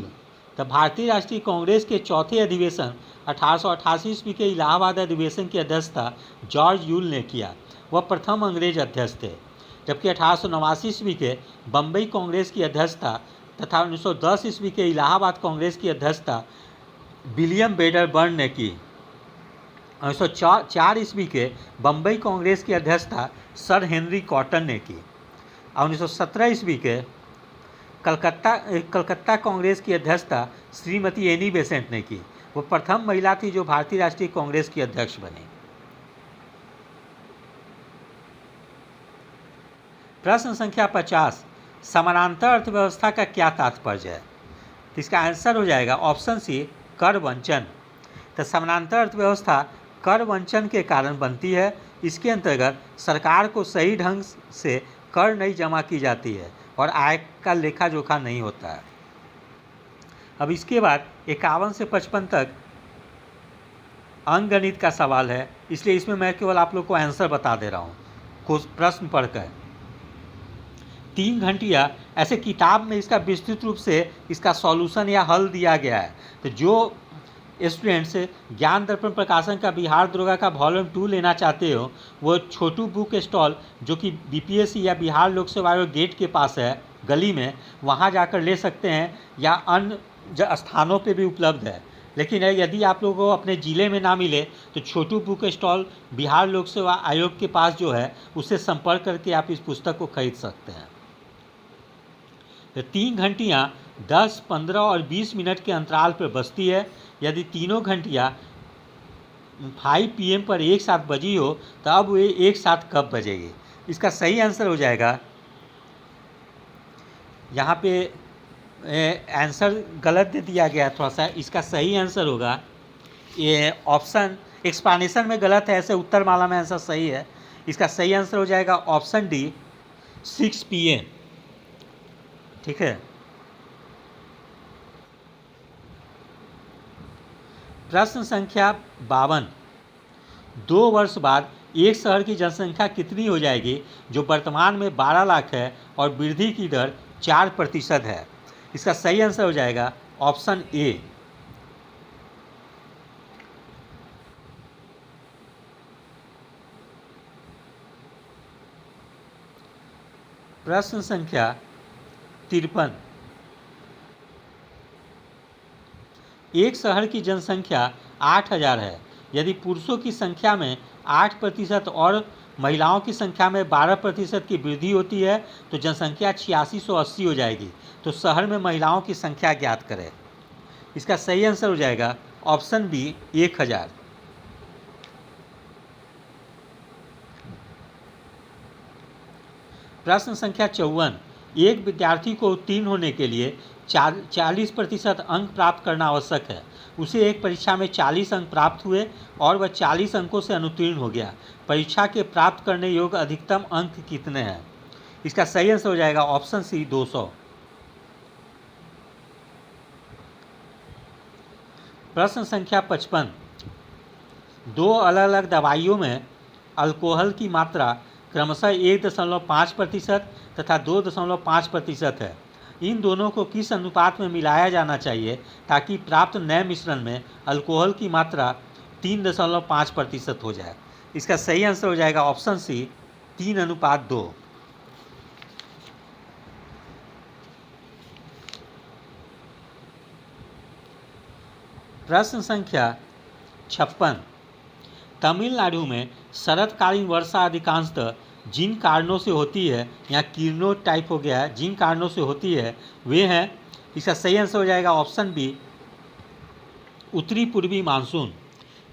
तो भारतीय राष्ट्रीय कांग्रेस के चौथे अधिवेशन 1888 ईस्वी के इलाहाबाद अधिवेशन की अध्यक्षता जॉर्ज यूल ने किया। वह प्रथम अंग्रेज अध्यक्ष थे। जबकि 1889 ईस्वी के बम्बई कांग्रेस की अध्यक्षता तथा 1910 ईस्वी के इलाहाबाद कांग्रेस की अध्यक्षता विलियम वेडरबर्न ने की। 1904 ईस्वी के बम्बई कांग्रेस की अध्यक्षता सर हेनरी कॉटन ने की और 1917 ईस्वी के कलकत्ता कांग्रेस की अध्यक्षता श्रीमती एनी बेसेंट ने की। वो प्रथम महिला थी जो भारतीय राष्ट्रीय कांग्रेस की अध्यक्ष बनी। प्रश्न संख्या 50, समानांतर अर्थव्यवस्था का क्या तात्पर्य है? तो इसका आंसर हो जाएगा ऑप्शन सी, कर वंचन। तो समानांतर अर्थव्यवस्था कर वंचन के कारण बनती है। इसके अंतर्गत सरकार को सही ढंग से कर नहीं जमा की जाती है और आय का लेखा जोखा नहीं होता है। अब इसके बाद 51 से 55 तक अंकगणित का सवाल है, इसलिए इसमें मैं केवल आप लोग को आंसर बता दे रहा हूँ कुछ प्रश्न पढ़कर। 3 घंटिया, ऐसे किताब में इसका विस्तृत रूप से इसका सॉल्यूशन या हल दिया गया है। तो जो स्टूडेंट्स ज्ञान दर्पण प्रकाशन का बिहार दरोगा का वॉल्यूम 2 लेना चाहते हो, वो छोटू बुक स्टॉल जो कि बीपीएससी या बिहार लोक सेवा आयोग गेट के पास है गली में, वहाँ जाकर ले सकते हैं या अन्य स्थानों पे भी उपलब्ध है। लेकिन यदि आप लोगों को अपने ज़िले में ना मिले तो छोटू बुक स्टॉल बिहार लोक सेवा आयोग के पास जो है उससे संपर्क करके आप इस पुस्तक को खरीद सकते हैं। तो 3 घंटियाँ 10, 15 और 20 मिनट के अंतराल पर बजती है। यदि तीनों घंटियाँ 5 PM पर एक साथ बजी हो तो अब वे एक साथ कब बजेगी? इसका सही आंसर हो जाएगा, यहाँ पे आंसर गलत दे दिया गया थोड़ा सा। इसका सही आंसर होगा ये ऑप्शन, एक्सप्लेनेशन में गलत है, ऐसे उत्तर माला में आंसर सही है। इसका सही आंसर हो जाएगा ऑप्शन डी, 6 PM। ठीक है। प्रश्न संख्या 52, 2 वर्ष बाद एक शहर की जनसंख्या कितनी हो जाएगी जो वर्तमान में 12 लाख है और वृद्धि की दर 4% है? इसका सही आंसर हो जाएगा ऑप्शन ए। प्रश्न संख्या 53, एक शहर की जनसंख्या 8000 है। यदि पुरुषों की संख्या में 8% और महिलाओं की संख्या में 12% की वृद्धि होती है तो जनसंख्या 8680 हो जाएगी। तो शहर में महिलाओं की संख्या ज्ञात करें। इसका सही आंसर हो जाएगा ऑप्शन बी, 1000। प्रश्न संख्या 54, एक विद्यार्थी को उत्तीर्ण होने के लिए 40% अंक प्राप्त करना आवश्यक है। उसे एक परीक्षा में 40 अंक प्राप्त हुए और वह 40 अंकों से अनुत्तीर्ण हो गया। परीक्षा के प्राप्त करने योग्य अधिकतम अंक कितने हैं? इसका सही आंसर हो जाएगा ऑप्शन सी, 200। प्रश्न संख्या 55, 2 अलग अलग दवाइयों में अल्कोहल की मात्रा क्रमशः 1.5% तथा 2.5% है। इन दोनों को किस अनुपात में मिलाया जाना चाहिए ताकि प्राप्त नए मिश्रण में अल्कोहल की मात्रा 3.5% हो जाए? इसका सही आंसर हो जाएगा ऑप्शन सी, 3:2। प्रश्न संख्या 56, तमिलनाडु में शरतकालीन वर्षा अधिकांशतः जिन कारणों से होती है, यहाँ किरणो टाइप हो गया है, जिन कारणों से होती है वे हैं, इसका सही आंसर हो जाएगा ऑप्शन बी, उत्तरी पूर्वी मानसून।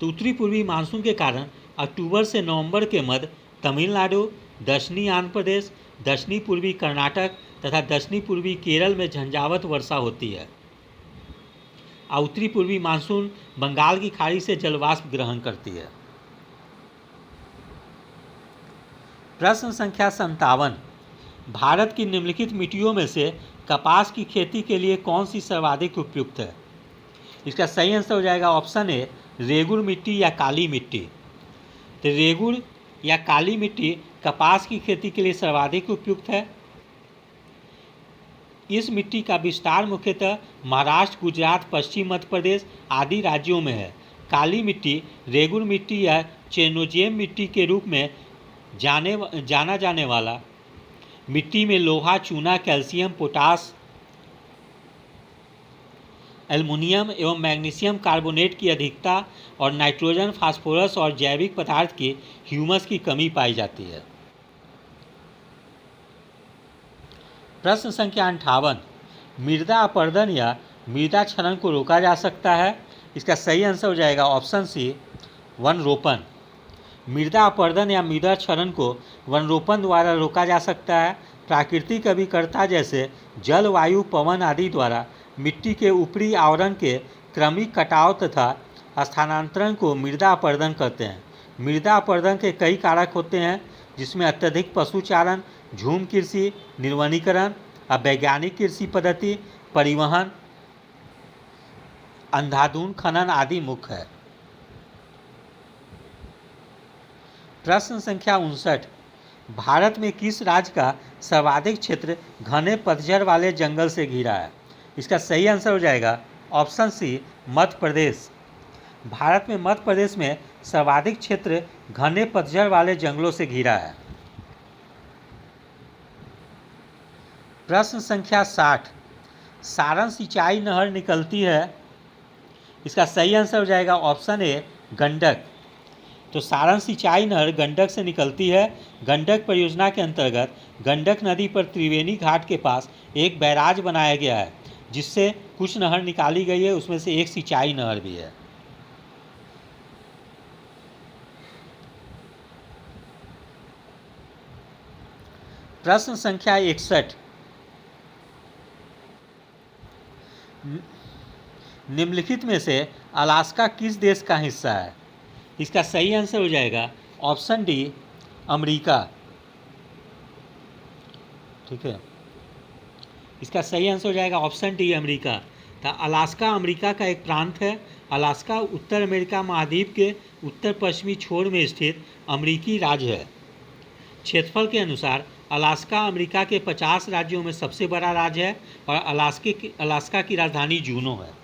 तो उत्तरी पूर्वी मानसून के कारण अक्टूबर से नवंबर के मध्य तमिलनाडु, दक्षिणी आंध्र प्रदेश, दक्षिणी पूर्वी कर्नाटक तथा दक्षिणी पूर्वी केरल में झंझावत वर्षा होती है। उत्तरी पूर्वी मानसून बंगाल की खाड़ी से जलवाष्प ग्रहण करती है। प्रश्न संख्या 57, भारत की निम्नलिखित मिट्टियों में से कपास की खेती के लिए कौन सी सर्वाधिक उपयुक्त है? इसका सही आंसर हो जाएगा ऑप्शन ए, रेगुड़ मिट्टी या काली मिट्टी। तो रेगुड़ या काली मिट्टी कपास की खेती के लिए सर्वाधिक उपयुक्त है। इस मिट्टी का विस्तार मुख्यतः महाराष्ट्र, गुजरात, पश्चिम मध्य प्रदेश आदि राज्यों में है। काली मिट्टी रेगुड़ मिट्टी या चेनोजेम मिट्टी के रूप में जाना जाने वाला मिट्टी में लोहा, चूना, कैल्शियम, पोटास, एल्युमिनियम एवं मैग्नीशियम कार्बोनेट की अधिकता और नाइट्रोजन, फास्फोरस और जैविक पदार्थ की ह्यूमस की कमी पाई जाती है। प्रश्न संख्या 58, मृदा अपरदन या मृदा क्षरण को रोका जा सकता है? इसका सही आंसर हो जाएगा ऑप्शन सी, वन रोपण। मृदा अपरदन या मृदा क्षरण को वनरोपण द्वारा रोका जा सकता है। प्राकृतिक अभिकर्ता जैसे जल, वायु, पवन आदि द्वारा मिट्टी के ऊपरी आवरण के क्रमिक कटाव तथा स्थानांतरण को मृदा अपरदन कहते हैं। मृदा अपरदन के कई कारक होते हैं, जिसमें अत्यधिक पशुचारण, झूम कृषि, निर्वनीकरण, अवैज्ञानिक कृषि पद्धति, परिवहन, अंधाधुंध खनन आदि मुख्य है। प्रश्न संख्या 59, भारत में किस राज्य का सर्वाधिक क्षेत्र घने पतझड़ वाले जंगल से घिरा है? इसका सही आंसर हो जाएगा ऑप्शन सी, मध्य प्रदेश। भारत में मध्य प्रदेश में सर्वाधिक क्षेत्र घने पतझड़ वाले जंगलों से घिरा है। प्रश्न संख्या 60, सारण सिंचाई नहर निकलती है? इसका सही आंसर हो जाएगा ऑप्शन ए, गंडक। तो सारण सिंचाई नहर गंडक से निकलती है। गंडक परियोजना के अंतर्गत गंडक नदी पर त्रिवेणी घाट के पास एक बैराज बनाया गया है, जिससे कुछ नहर निकाली गई है, उसमें से एक सिंचाई नहर भी है। प्रश्न संख्या 61, निम्नलिखित में से अलास्का किस देश का हिस्सा है? इसका सही आंसर हो जाएगा ऑप्शन डी, अमेरिका। ठीक है, इसका सही आंसर हो जाएगा ऑप्शन डी, अमेरिका। तो अलास्का अमेरिका का एक प्रांत है। अलास्का उत्तर अमेरिका महाद्वीप के उत्तर पश्चिमी छोर में स्थित अमेरिकी राज्य है। क्षेत्रफल के अनुसार अलास्का अमेरिका के 50 राज्यों में सबसे बड़ा राज्य है और अलास्का की राजधानी जूनो है।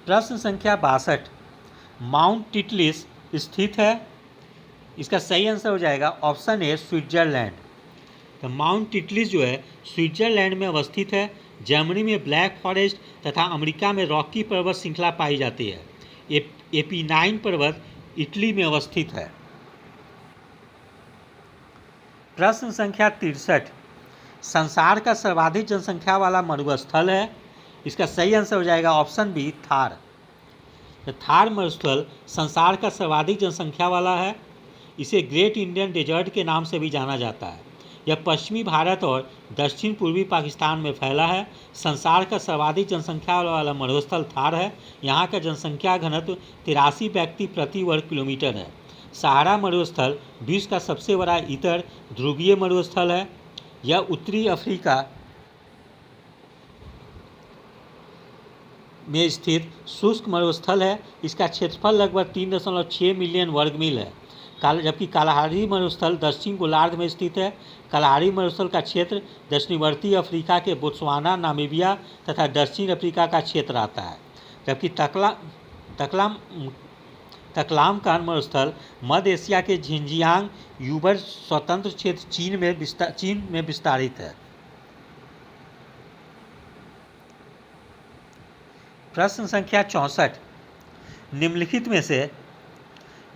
प्रश्न संख्या 62, माउंट टिटलिस स्थित है? इसका सही आंसर हो जाएगा ऑप्शन ए, स्विट्जरलैंड। तो माउंट टिटलिस जो है स्विट्जरलैंड में अवस्थित है। जर्मनी में ब्लैक फॉरेस्ट तथा अमेरिका में रॉकी पर्वत श्रृंखला पाई जाती है। एपिनाइन पर्वत इटली में अवस्थित है। प्रश्न संख्या 63, संसार का सर्वाधिक जनसंख्या वाला मरुस्थल है? इसका सही आंसर हो जाएगा ऑप्शन बी, थार। तो थार मरुस्थल संसार का सर्वाधिक जनसंख्या वाला है। इसे ग्रेट इंडियन डेजर्ट के नाम से भी जाना जाता है। यह पश्चिमी भारत और दक्षिण पूर्वी पाकिस्तान में फैला है। संसार का सर्वाधिक जनसंख्या वाला मरुस्थल थार है। यहाँ का जनसंख्या घनत्व 83 व्यक्ति प्रति वर्ग किलोमीटर है। सहारा मरुस्थल विश्व का सबसे बड़ा इतर ध्रुवीय मरुस्थल है। यह उत्तरी अफ्रीका में स्थित शुष्क मरुस्थल है। इसका क्षेत्रफल लगभग 3.6 मिलियन वर्ग मील है। जबकि कालाहारी मरुस्थल दक्षिण गोलार्ध में स्थित है। कालाहारी मरुस्थल का क्षेत्र दक्षिणवर्ती अफ्रीका के बोत्सवाना, नामीबिया तथा दक्षिण अफ्रीका का क्षेत्र आता है। जबकि तकलामकान मरुस्थल मध्य एशिया के झिंजियांग यूबर स्वतंत्र क्षेत्र चीन में विस्तारित है। प्रश्न संख्या 64, निम्नलिखित में से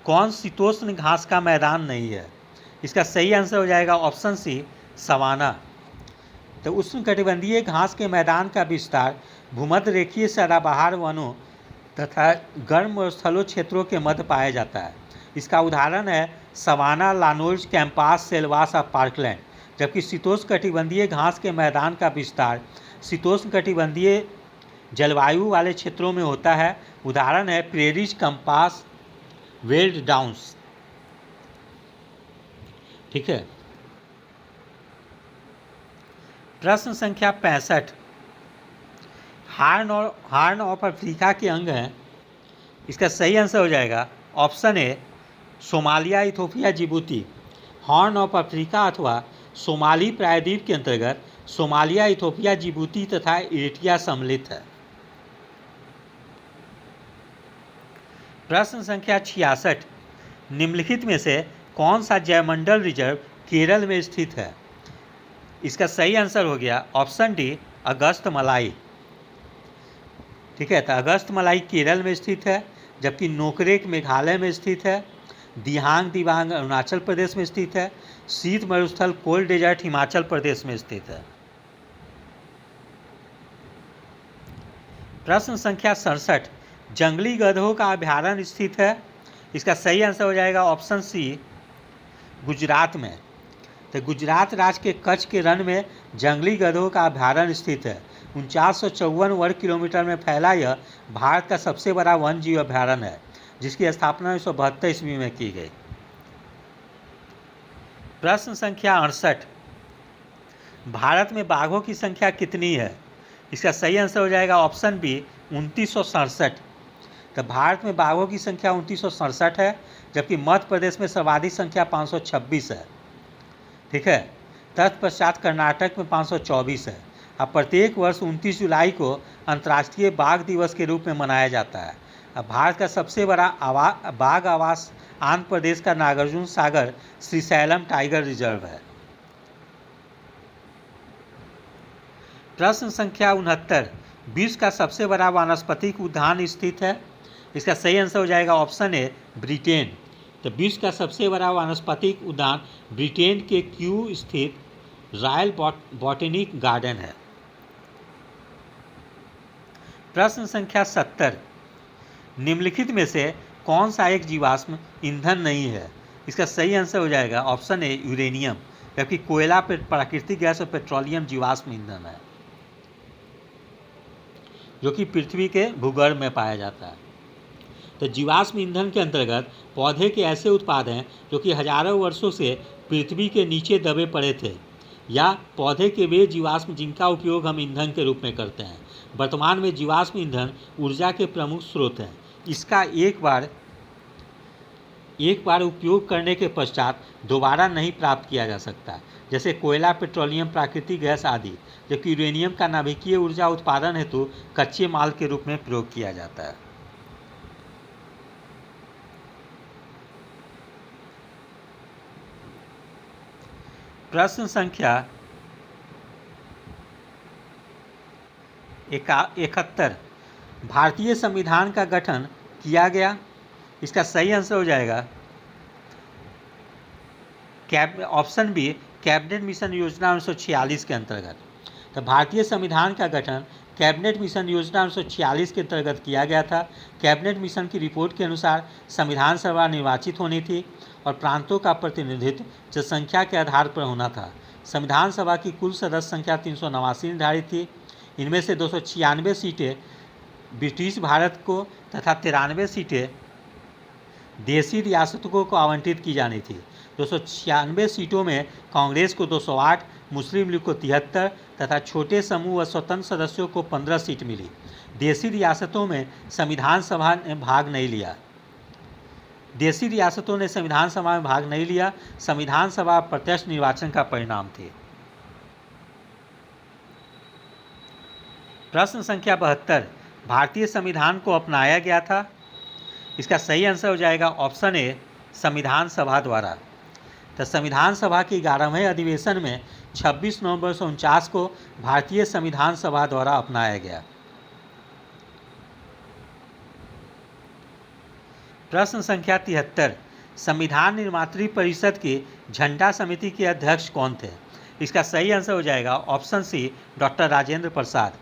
कौन शीतोष्ण घास का मैदान नहीं है? इसका सही आंसर हो जाएगा ऑप्शन सी, सवाना। तो उष्णकटिबंधीय घास के मैदान का विस्तार भूमध्य रेखीय सदाबहार वनों तथा गर्म मरुस्थलों क्षेत्रों के मध्य पाया जाता है। इसका उदाहरण है सवाना, लानोल्स, कैंपास, सेल्वास और पार्कलैंड। जबकि शीतोष्णकटिबंधीय घास के मैदान का विस्तार शीतोष्णकटिबंधीय जलवायु वाले क्षेत्रों में होता है। उदाहरण है प्रेरीज, कंपास, वेल्ड डाउन्स। ठीक है। प्रश्न संख्या 65, हार्न ऑफ अफ्रीका के अंग हैं? इसका सही आंसर हो जाएगा option A, Somalia, Ethiopia, Djibouti. Horn of Africa अथवा सोमाली प्रायद्वीप के अंतर्गत सोमालिया, इथोपिया, जिबूती तथा इरिट्रिया सम्मिलित है। प्रश्न संख्या 66, निम्नलिखित में से कौन सा जैवमंडल रिजर्व केरल में स्थित है? इसका सही आंसर हो गया ऑप्शन डी, अगस्त्यमलाई। ठीक है, तो अगस्त्यमलाई केरल में स्थित है। जबकि नोकरेक मेघालय में स्थित है। दिहांग दिबांग अरुणाचल प्रदेश में स्थित है। शीत मरुस्थल कोल्ड डेजर्ट हिमाचल प्रदेश में स्थित है। प्रश्न संख्या 67, जंगली गधों का अभयारण्य स्थित है? इसका सही आंसर हो जाएगा ऑप्शन सी, गुजरात में। तो गुजरात राज्य के कच्छ के रण में जंगली गधों का अभयारण्य स्थित है। 4954 वर्ग किलोमीटर में फैला यह भारत का सबसे बड़ा वन जीव अभयारण्य है, जिसकी स्थापना 1972 ईस्वी में की गई। प्रश्न संख्या 68, भारत में बाघों की संख्या कितनी है? इसका सही आंसर हो जाएगा ऑप्शन बी, 2967। तो भारत में बाघों की संख्या 2967 है, जबकि मध्य प्रदेश में सर्वाधिक संख्या 526 है। ठीक है, तत्पश्चात कर्नाटक में 524 है। अब प्रत्येक वर्ष 29 जुलाई को अंतर्राष्ट्रीय बाघ दिवस के रूप में मनाया जाता है। अब भारत का सबसे बड़ा बाघ आवास आंध्र प्रदेश का नागार्जुन सागर श्रीशैलम टाइगर रिजर्व है। प्रश्न संख्या 69, विश्व का सबसे बड़ा वानस्पतिक उद्यान स्थित है? इसका सही आंसर हो जाएगा ऑप्शन ए, ब्रिटेन। तो विश्व का सबसे बड़ा वानस्पतिक उद्यान ब्रिटेन के क्यू स्थित रॉयल बॉटनिक गार्डन है। प्रश्न संख्या 70, निम्नलिखित में से कौन सा एक जीवाश्म ईंधन नहीं है? इसका सही आंसर हो जाएगा ऑप्शन ए, यूरेनियम, जबकि कोयला प्राकृतिक गैस और पेट्रोलियम जीवाश्म ईंधन है, जो कि पृथ्वी के भूगर्भ में पाया जाता है। तो जीवाश्म ईंधन के अंतर्गत पौधे के ऐसे उत्पाद हैं जो कि हजारों वर्षों से पृथ्वी के नीचे दबे पड़े थे, या पौधे के वे जीवाश्म जिनका उपयोग हम ईंधन के रूप में करते हैं। वर्तमान में जीवाश्म ईंधन ऊर्जा के प्रमुख स्रोत हैं। इसका एक बार उपयोग करने के पश्चात दोबारा नहीं प्राप्त किया जा सकता, जैसे कोयला, पेट्रोलियम, प्राकृतिक गैस आदि, जबकि यूरेनियम का नाभिकीय ऊर्जा उत्पादन हेतु कच्चे माल के रूप में प्रयोग किया जाता है। प्रश्न संख्या 71, भारतीय संविधान का गठन किया गया? इसका सही आंसर हो जाएगा ऑप्शन बी, कैबिनेट मिशन योजना 1946 के अंतर्गत। तो भारतीय संविधान का गठन कैबिनेट मिशन योजना 1946 के अंतर्गत किया गया था। कैबिनेट मिशन की रिपोर्ट के अनुसार संविधान सभा निर्वाचित होनी थी और प्रांतों का प्रतिनिधित्व जनसंख्या के आधार पर होना था। संविधान सभा की कुल सदस्य संख्या 389 निर्धारित थी। इनमें से 296 सीटें ब्रिटिश भारत को तथा 93 सीटें देशी रियासतों को आवंटित की जानी थी। 296 सीटों में कांग्रेस को 208, मुस्लिम लीग को 73 तथा छोटे समूह व स्वतंत्र सदस्यों को 15 सीट मिली। देशी रियासतों में संविधान सभा ने भाग नहीं लिया। संविधान सभा प्रत्यक्ष निर्वाचन का परिणाम थी। प्रश्न संख्या 72, भारतीय संविधान को अपनाया गया था? इसका सही आंसर हो जाएगा ऑप्शन ए, संविधान सभा द्वारा। तो संविधान सभा के 11वें अधिवेशन में 26 नवंबर 1949 को भारतीय संविधान सभा द्वारा अपनाया गया। प्रश्न संख्या 73, संविधान निर्मात्री परिषद की झंडा समिति के अध्यक्ष कौन थे? इसका सही आंसर हो जाएगा ऑप्शन सी, डॉक्टर राजेंद्र प्रसाद।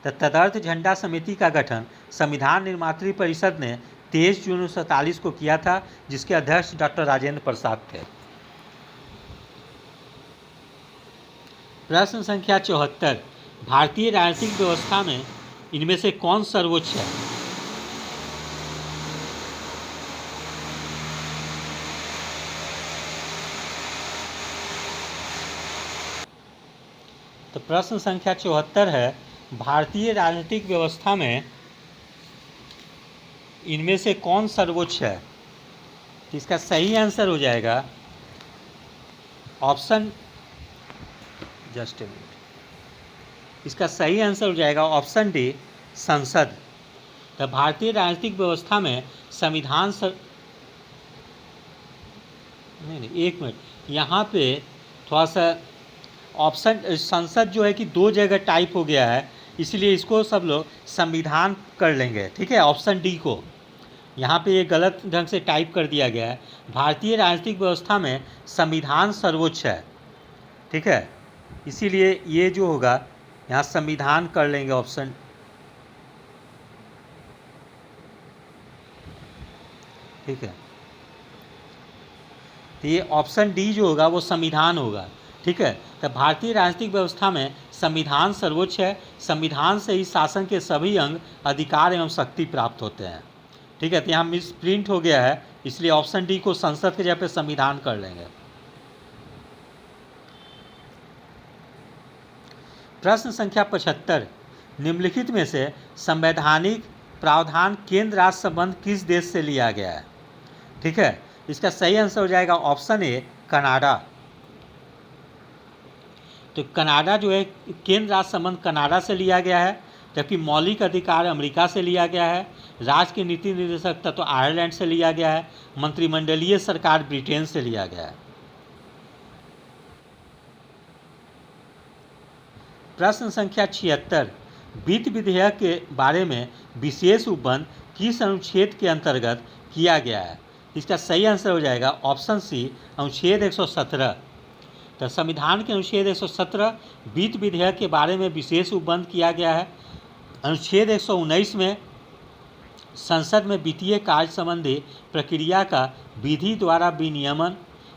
तदर्थ झंडा समिति का गठन संविधान निर्मात्री परिषद ने 23 जून 1947 को किया था, जिसके अध्यक्ष डॉक्टर राजेंद्र प्रसाद थे। प्रश्न संख्या 74, भारतीय राजनीतिक व्यवस्था में इनमें से कौन सर्वोच्च है? तो प्रश्न संख्या 74 है, भारतीय राजनीतिक व्यवस्था में इनमें से कौन सर्वोच्च है? तो इसका सही आंसर हो जाएगा ऑप्शन, जस्ट ए मिनट, इसका सही आंसर हो जाएगा ऑप्शन डी, संसद। तो भारतीय राजनीतिक व्यवस्था में संविधान नहीं, एक मिनट, यहाँ पे थोड़ा सा ऑप्शन संसद जो है कि दो जगह टाइप हो गया है, इसलिए इसको सब लोग संविधान कर लेंगे। ठीक है, ऑप्शन डी को यहाँ पे ये गलत ढंग से टाइप कर दिया गया है। भारतीय राजनीतिक व्यवस्था में संविधान सर्वोच्च है। ठीक है, इसीलिए ये जो होगा यहाँ संविधान कर लेंगे ऑप्शन। ठीक है। तो ये ऑप्शन डी जो होगा वो संविधान होगा, ठीक है। तो भारतीय राजनीतिक व्यवस्था में संविधान सर्वोच्च है, संविधान से ही शासन के सभी अंग, अधिकार एवं शक्ति प्राप्त होते हैं, ठीक है। तो यहाँ मिस प्रिंट हो गया है, इसलिए ऑप्शन डी को संसद के जगह पे संविधान कर लेंगे। प्रश्न संख्या 75, निम्नलिखित में से संवैधानिक प्रावधान केंद्र राज्य संबंध किस देश से लिया गया है, ठीक है। इसका सही आंसर हो जाएगा ऑप्शन ए कनाडा। तो कनाडा जो है केंद्र राज्य संबंध कनाडा से लिया गया है, जबकि मौलिक अधिकार अमेरिका से लिया गया है, राज्य के नीति निर्देशक तत्व आयरलैंड से लिया गया है, मंत्रिमंडलीय सरकार ब्रिटेन से लिया गया है। प्रश्न संख्या 76, वित्त विधेयक के बारे में विशेष उपबंध किस अनुच्छेद के अंतर्गत किया गया है। इसका सही आंसर हो जाएगा ऑप्शन सी अनुच्छेद 117। तो संविधान के अनुच्छेद 117 वित्त विधेयक के बारे में विशेष उपबंध किया गया है। अनुच्छेद 119 में संसद में वित्तीय कार्य संबंधी प्रक्रिया का विधि द्वारा विनियमन।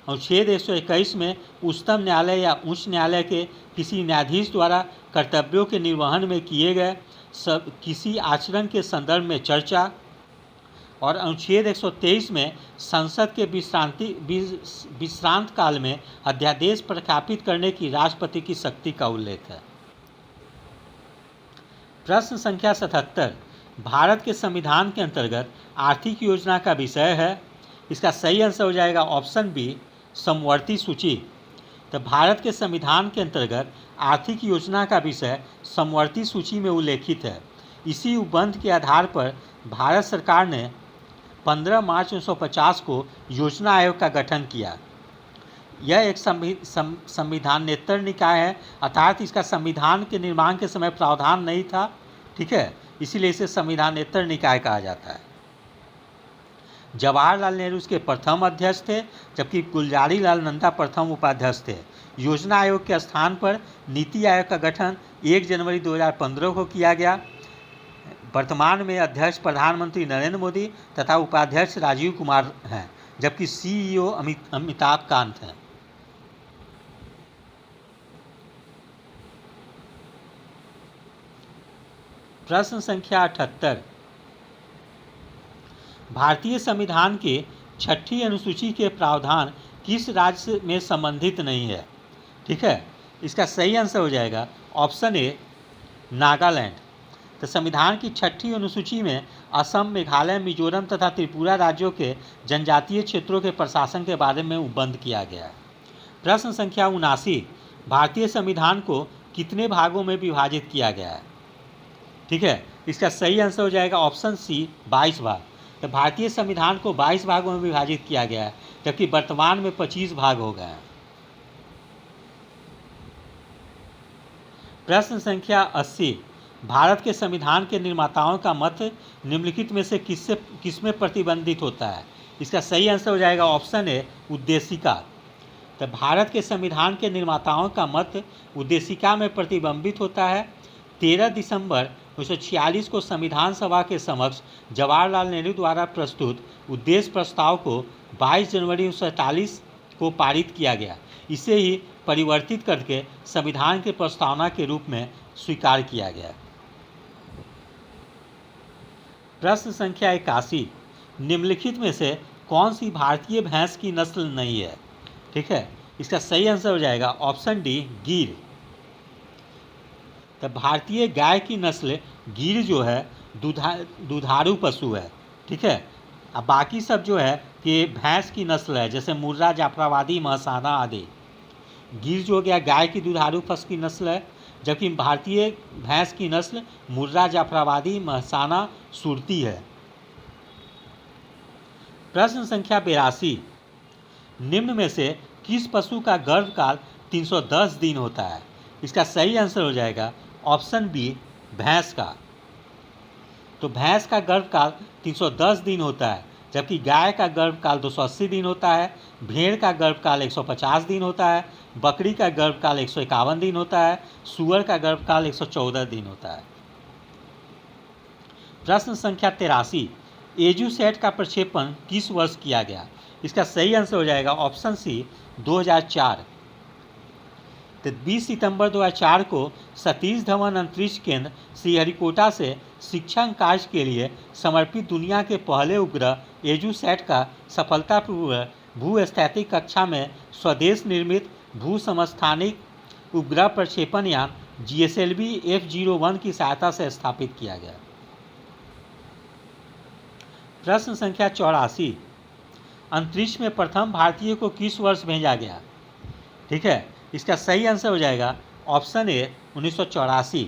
अनुच्छेद 121 में उच्चतम न्यायालय या उच्च न्यायालय के किसी न्यायाधीश द्वारा कर्तव्यों के निर्वहन में किए गए किसी आचरण के संदर्भ में चर्चा। और अनुच्छेद 123 में संसद के विश्रांत काल में अध्यादेश प्रख्यापित करने की राष्ट्रपति की शक्ति का उल्लेख है। प्रश्न संख्या 77, भारत के संविधान के अंतर्गत आर्थिक योजना का विषय है। इसका सही आंसर हो जाएगा ऑप्शन बी समवर्ती सूची। तो भारत के संविधान के अंतर्गत आर्थिक योजना का विषय समवर्ती सूची में उल्लेखित है। इसी उपबंध के आधार पर भारत सरकार ने 15 मार्च 1950 को योजना आयोग का गठन किया। यह एक संविधानेतर निकाय है, अर्थात इसका संविधान के निर्माण के समय प्रावधान नहीं था, ठीक है, इसीलिए इसे संविधानेतर निकाय कहा जाता है। जवाहरलाल नेहरू इसके प्रथम अध्यक्ष थे, जबकि गुलजारी लाल नंदा प्रथम उपाध्यक्ष थे। योजना आयोग के स्थान पर नीति आयोग का गठन 1 जनवरी 2015 को किया गया। वर्तमान में अध्यक्ष प्रधानमंत्री नरेंद्र मोदी तथा उपाध्यक्ष राजीव कुमार हैं, जबकि सीईओ अमिताभ कांत हैं। प्रश्न संख्या 78, भारतीय संविधान के 6ठी अनुसूची के प्रावधान किस राज्य में संबंधित नहीं है, ठीक है। इसका सही आंसर हो जाएगा ऑप्शन ए नागालैंड। तो संविधान की 6ठी अनुसूची में असम, मेघालय, मिजोरम तथा त्रिपुरा राज्यों के जनजातीय क्षेत्रों के प्रशासन के बारे में उपबंध किया गया है। प्रश्न संख्या 79, भारतीय संविधान को कितने भागों में विभाजित किया गया है, ठीक है। इसका सही आंसर हो जाएगा ऑप्शन सी 22 भाग। तो भारतीय संविधान को 22 भागों में विभाजित किया गया है, जबकि वर्तमान में 25 भाग हो गए हैं। प्रश्न संख्या 80, भारत के संविधान के निर्माताओं का मत निम्नलिखित में से किसमें प्रतिबंधित होता है। इसका सही आंसर हो जाएगा ऑप्शन ए उद्देशिका। तो भारत के संविधान के निर्माताओं का मत उद्देशिका में प्रतिबंधित होता है। 13 दिसंबर 1946 को संविधान सभा के समक्ष जवाहरलाल नेहरू द्वारा प्रस्तुत उद्देश्य प्रस्ताव को 22 जनवरी 1947 को पारित किया गया। इसे ही परिवर्तित करके संविधान के प्रस्तावना के रूप में स्वीकार किया गया। प्रश्न संख्या 81, निम्नलिखित में से कौन सी भारतीय भैंस की नस्ल नहीं है, ठीक है। इसका सही आंसर हो जाएगा ऑप्शन डी गिर। तो भारतीय गाय की नस्ल गिर जो है दुधारू पशु है, ठीक है। अब बाकी सब जो है ये भैंस की नस्ल है, जैसे मुर्रा, जाफराबादी, महसाना आदि। गिर जो हो गया गाय की दुधारू पशु की नस्ल है, जबकि भारतीय भैंस की नस्ल मुर्रा, जाफराबादी, महसाना, सुरती है। प्रश्न संख्या 82, निम्न में से किस पशु का गर्भकाल 310 दिन होता है। इसका सही आंसर हो जाएगा ऑप्शन बी भैंस का। तो भैंस का गर्भकाल 310 दिन होता है, जबकि गाय का गर्भकाल 280 दिन होता है, भेड़ का गर्भकाल 150 दिन होता है, बकरी का गर्भकाल 151 दिन होता है, सूअर का गर्भकाल 114 दिन होता है। प्रश्न संख्या 83, एजुसेट का प्रक्षेपण किस वर्ष किया गया? इसका सही आंसर हो जाएगा ऑप्शन सी 2004। तो 20 सितंबर 2004 को सतीश धवन अंतरिक्ष केंद्र श्रीहरिकोटा से शिक्षण कार्य के लिए समर्पित दुनिया के पहले उपग्रह एजुसेट का सफलतापूर्वक भूस्थैतिक कक्षा में स्वदेश निर्मित भू समस्थानिक उपग्रह प्रक्षेपण यान GSLV F01 की सहायता से स्थापित किया गया। प्रश्न संख्या 84, अंतरिक्ष में प्रथम भारतीय को किस वर्ष भेजा गया? ठीक है, इसका सही आंसर हो जाएगा ऑप्शन ए 1984।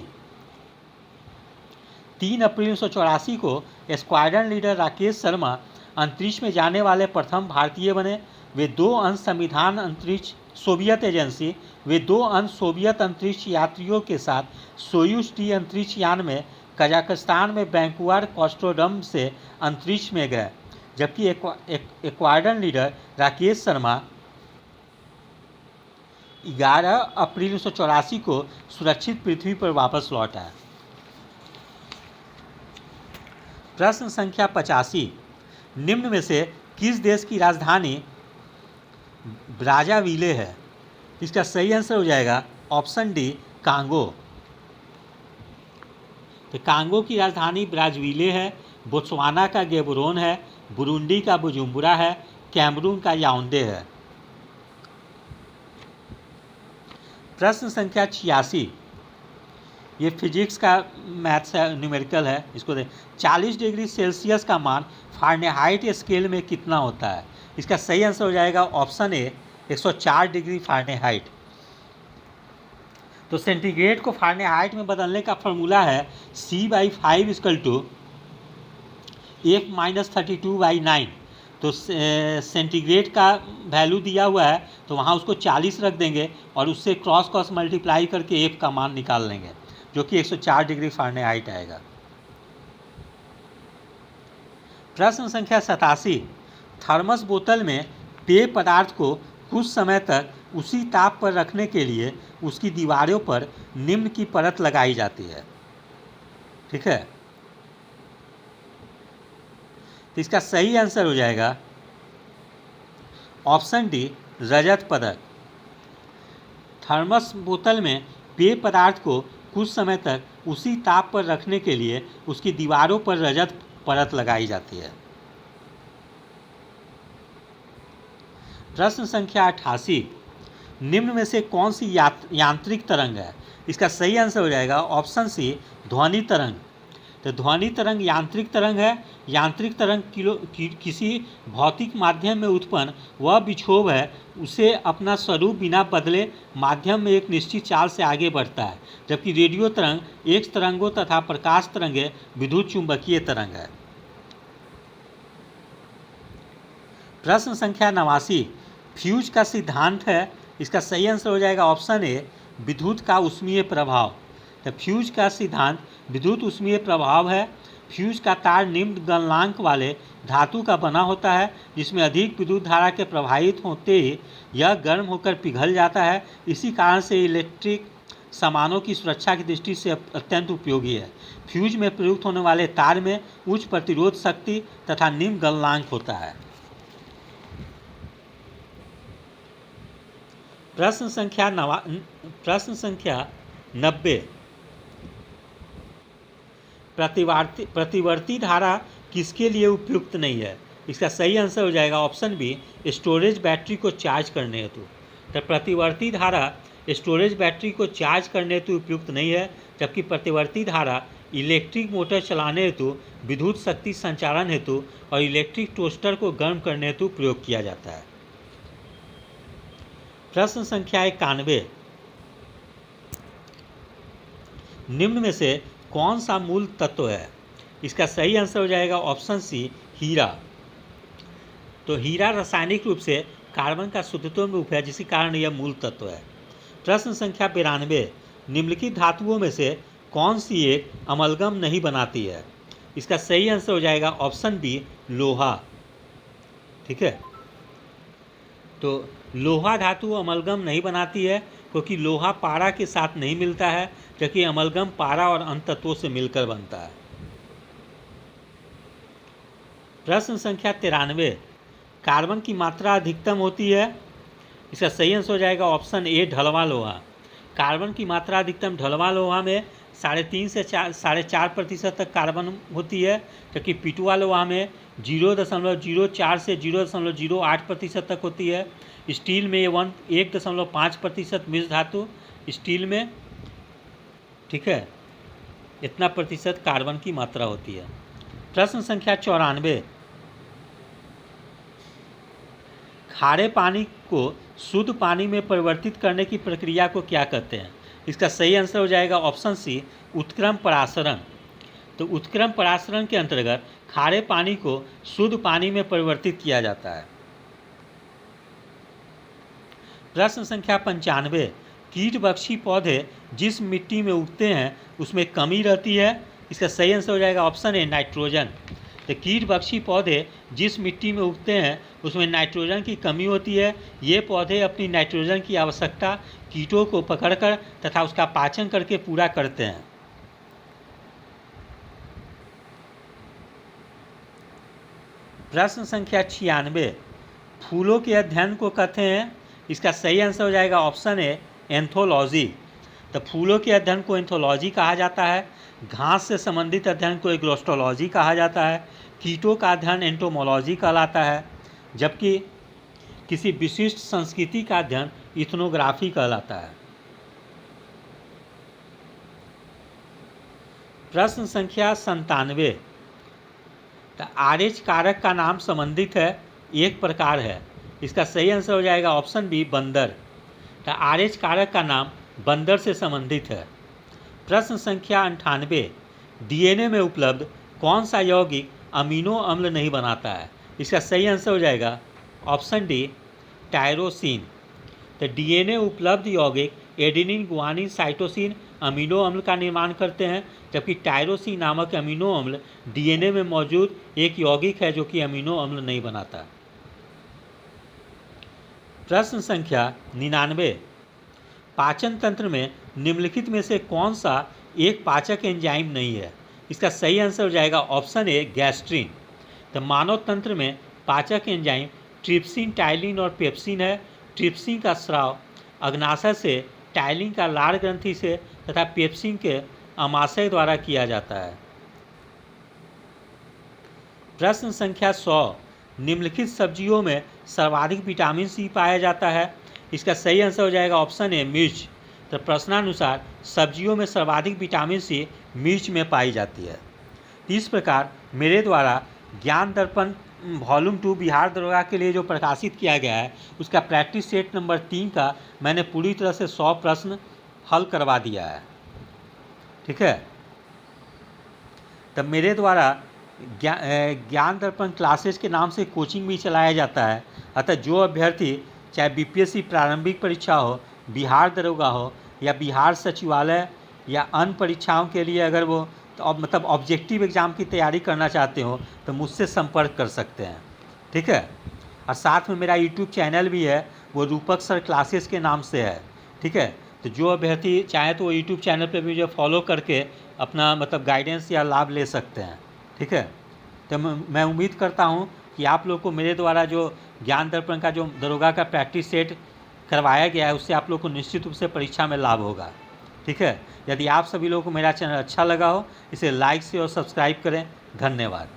3 अप्रैल 1984 को स्क्वाड्रन लीडर राकेश शर्मा अंतरिक्ष में जाने वाले प्रथम भारतीय बने। वे 2 अंश संविधान अंतरिक्ष सोवियत एजेंसी वे 2 अंश सोवियत अंतरिक्ष यात्रियों के साथ सोयूज टी अंतरिक्ष यान में कजाकिस्तान में बैंकुआर कॉस्ट्रोडम से अंतरिक्ष में गए, जबकि स्क्वाड्रन लीडर राकेश शर्मा 11 अप्रैल 1984 को सुरक्षित पृथ्वी पर वापस लौट आए। प्रश्न संख्या 85, निम्न में से किस देश की राजधानी ब्राज़ाविले है? इसका सही आंसर हो जाएगा ऑप्शन डी कांगो। तो कांगो की राजधानी ब्राज़ाविले है, बोत्सवाना का गैबोरोन है, बुरुंडी का बुजुम्बुरा है, कैमरून का याओंडे है। प्रश्न संख्या 86, ये फिजिक्स का मैथ्स है, न्यूमेरिकल है, इसको दें। 40 डिग्री सेल्सियस का मान फ़ारेनहाइट स्केल में कितना होता है? इसका सही आंसर हो जाएगा ऑप्शन ए 104 डिग्री फ़ारेनहाइट। तो सेंटीग्रेड को फ़ारेनहाइट में बदलने का फॉर्मूला है C/5 = F-32/9। तो सेंटीग्रेड का वैल्यू दिया हुआ है तो वहाँ उसको 40 रख देंगे और उससे क्रॉस मल्टीप्लाई करके F का मान निकाल लेंगे, जो कि 104 डिग्री फ़ारेनहाइट आएगा। प्रश्न संख्या 87, थर्मस बोतल में पेय पदार्थ को कुछ समय तक उसी ताप पर रखने के लिए उसकी दीवारों पर निम्न की परत लगाई जाती है। ठीक है, तो इसका सही आंसर हो जाएगा ऑप्शन डी रजत पदक। थर्मस बोतल में पेय पदार्थ को कुछ समय तक उसी ताप पर रखने के लिए उसकी दीवारों पर रजत परत लगाई जाती है। प्रश्न संख्या 88, निम्न में से कौन सी यांत्रिक तरंग है? इसका सही आंसर हो जाएगा ऑप्शन सी ध्वनि तरंग। तो ध्वनि तरंग यांत्रिक तरंग है। यांत्रिक तरंग किसी भौतिक माध्यम में उत्पन्न वह विक्षोभ है, उसे अपना स्वरूप बिना बदले माध्यम में एक निश्चित चाल से आगे बढ़ता है, जबकि रेडियो तरंग एक्स तरंगों तथा प्रकाश तरंगें विद्युत चुंबकीय तरंग है। प्रश्न संख्या 89, फ्यूज का सिद्धांत है। इसका सही आंसर हो जाएगा ऑप्शन ए विद्युत का ऊष्मीय प्रभाव। तो फ्यूज का सिद्धांत विद्युत ऊष्मीय प्रभाव है। फ्यूज का तार निम्न गलनांक वाले धातु का बना होता है, जिसमें अधिक विद्युत धारा के प्रवाहित होते ही यह गर्म होकर पिघल जाता है। इसी कारण से इलेक्ट्रिक सामानों की सुरक्षा की दृष्टि से अत्यंत उपयोगी है। फ्यूज में प्रयुक्त होने वाले तार में उच्च प्रतिरोध शक्ति तथा निम्न गलनांक होता है। प्रश्न संख्या 90, प्रतिवर्ती धारा किसके लिए उपयुक्त नहीं है? इसका सही आंसर हो जाएगा ऑप्शन बी स्टोरेज बैटरी को चार्ज करने हेतु। तो प्रतिवर्ती धारा स्टोरेज बैटरी को चार्ज करने हेतु उपयुक्त नहीं है, जबकि प्रतिवर्ती धारा इलेक्ट्रिक मोटर चलाने हेतु, विद्युत शक्ति संचारण हेतु और इलेक्ट्रिक टोस्टर को गर्म करने हेतु प्रयोग किया जाता है। प्रश्न संख्या 91, निम्न में से कौन सा मूल तत्व है? इसका सही आंसर हो जाएगा ऑप्शन सी हीरा। तो हीरा रासायनिक रूप से कार्बन का शुद्धत्व में है, जिसके कारण यह मूल तत्व है। प्रश्न संख्या 92, निम्नलिखित धातुओं में से कौन सी एक अमलगम नहीं बनाती है? इसका सही आंसर हो जाएगा ऑप्शन बी लोहा। ठीक है, तो लोहा धातु अमलगम नहीं बनाती है, क्योंकि लोहा पारा के साथ नहीं मिलता है, जबकि अमलगम पारा और अन्य तत्वों से मिलकर बनता है। प्रश्न संख्या 93, कार्बन की मात्रा अधिकतम होती है। इसका सही आंसर हो जाएगा ऑप्शन ए, ढलवां लोहा। कार्बन की मात्रा अधिकतम ढलवां लोहा में 3.5 से 4.5% तक कार्बन होती है, जबकि पिटुआ लोहा में 0.04 से 0.08% तक होती है। स्टील में 1.5% मिश्र धातु स्टील में, ठीक है, इतना प्रतिशत कार्बन की मात्रा होती है। प्रश्न संख्या 94, खारे पानी को शुद्ध पानी में परिवर्तित करने की प्रक्रिया को क्या कहते हैं। इसका सही आंसर हो जाएगा ऑप्शन सी, उत्क्रम परासरण। तो उत्क्रम परासरण के अंतर्गत खारे पानी को शुद्ध पानी में परिवर्तित किया जाता है। प्रश्न संख्या 95, कीटभक्षी पौधे जिस मिट्टी में उगते हैं उसमें कमी रहती है। इसका सही आंसर हो जाएगा ऑप्शन ए, नाइट्रोजन। तो कीटभक्षी पौधे जिस मिट्टी में उगते हैं उसमें नाइट्रोजन की कमी होती है। ये पौधे अपनी नाइट्रोजन की आवश्यकता कीटों को पकड़कर तथा उसका पाचन करके पूरा करते हैं। प्रश्न संख्या 96, फूलों के अध्ययन को कहते हैं। इसका सही आंसर हो जाएगा ऑप्शन ए, एंथोलॉजी। तो फूलों के अध्ययन को एंथोलॉजी कहा जाता है। घास से संबंधित अध्ययन को एग्रोस्टोलॉजी कहा जाता है। कीटों का अध्ययन एंटोमोलॉजी कहलाता है, जबकि किसी विशिष्ट संस्कृति का अध्ययन इथनोग्राफी कहलाता है। प्रश्न संख्या 97, तो RH कारक का नाम संबंधित है, एक प्रकार है। इसका सही आंसर हो जाएगा ऑप्शन बी, बंदर। तो RH कारक का नाम बंदर से संबंधित है। प्रश्न संख्या 98, DNA में उपलब्ध कौन सा यौगिक अमीनो अम्ल नहीं बनाता है। इसका सही आंसर हो जाएगा ऑप्शन डी, टायरोसिन। तो DNA उपलब्ध यौगिक एडेनिन, गुआनिन, साइटोसिन अमीनो अम्ल का निर्माण करते हैं, जबकि टायरोसिन नामक अमीनो अम्ल DNA में मौजूद एक यौगिक है जो कि अमीनो अम्ल नहीं बनाता। प्रश्न संख्या 99, पाचन तंत्र में निम्नलिखित में से कौन सा एक पाचक एंजाइम नहीं है। इसका सही आंसर हो जाएगा ऑप्शन ए, गैस्ट्रिन। तो मानव तंत्र में पाचक एंजाइम ट्रिप्सिन, टाइलिन और पेप्सिन है। ट्रिप्सिन का स्राव अग्नाशय से, टाइलिन का लार ग्रंथि से तथा पेप्सिन के अमाशय द्वारा किया जाता है। प्रश्न संख्या 100, निम्नलिखित सब्जियों में सर्वाधिक विटामिन सी पाया जाता है। इसका सही आंसर हो जाएगा ऑप्शन ए, मिर्च। तो प्रश्नानुसार सब्जियों में सर्वाधिक विटामिन सी मिर्च में पाई जाती है। इस प्रकार मेरे द्वारा ज्ञान दर्पण वॉल्यूम 2 बिहार दरोगा के लिए जो प्रकाशित किया गया है उसका प्रैक्टिस सेट नंबर 3 का मैंने पूरी तरह से 100 प्रश्न हल करवा दिया है। ठीक है, तब मेरे द्वारा ज्ञान दर्पण क्लासेस के नाम से कोचिंग भी चलाया जाता है। अतः जो अभ्यर्थी चाहे BPSC प्रारंभिक परीक्षा हो, बिहार दरोगा हो या बिहार सचिवालय या अन्य परीक्षाओं के लिए अगर वो तो मतलब ऑब्जेक्टिव एग्ज़ाम की तैयारी करना चाहते हो तो मुझसे संपर्क कर सकते हैं। ठीक है, और साथ में मेरा YouTube चैनल भी है, वो रूपक सर क्लासेस के नाम से है। ठीक है, तो जो अभ्यर्थी चाहे तो वो YouTube चैनल पे भी मुझे फॉलो करके अपना मतलब गाइडेंस या लाभ ले सकते हैं। ठीक है, तो मैं उम्मीद करता हूँ कि आप लोग को मेरे द्वारा जो ज्ञान दर्पण का जो दरोगा का प्रैक्टिस सेट करवाया गया है उससे आप लोग को निश्चित रूप से परीक्षा में लाभ होगा। ठीक है, यदि आप सभी लोगों को मेरा चैनल अच्छा लगा हो इसे लाइक से और सब्सक्राइब करें। धन्यवाद।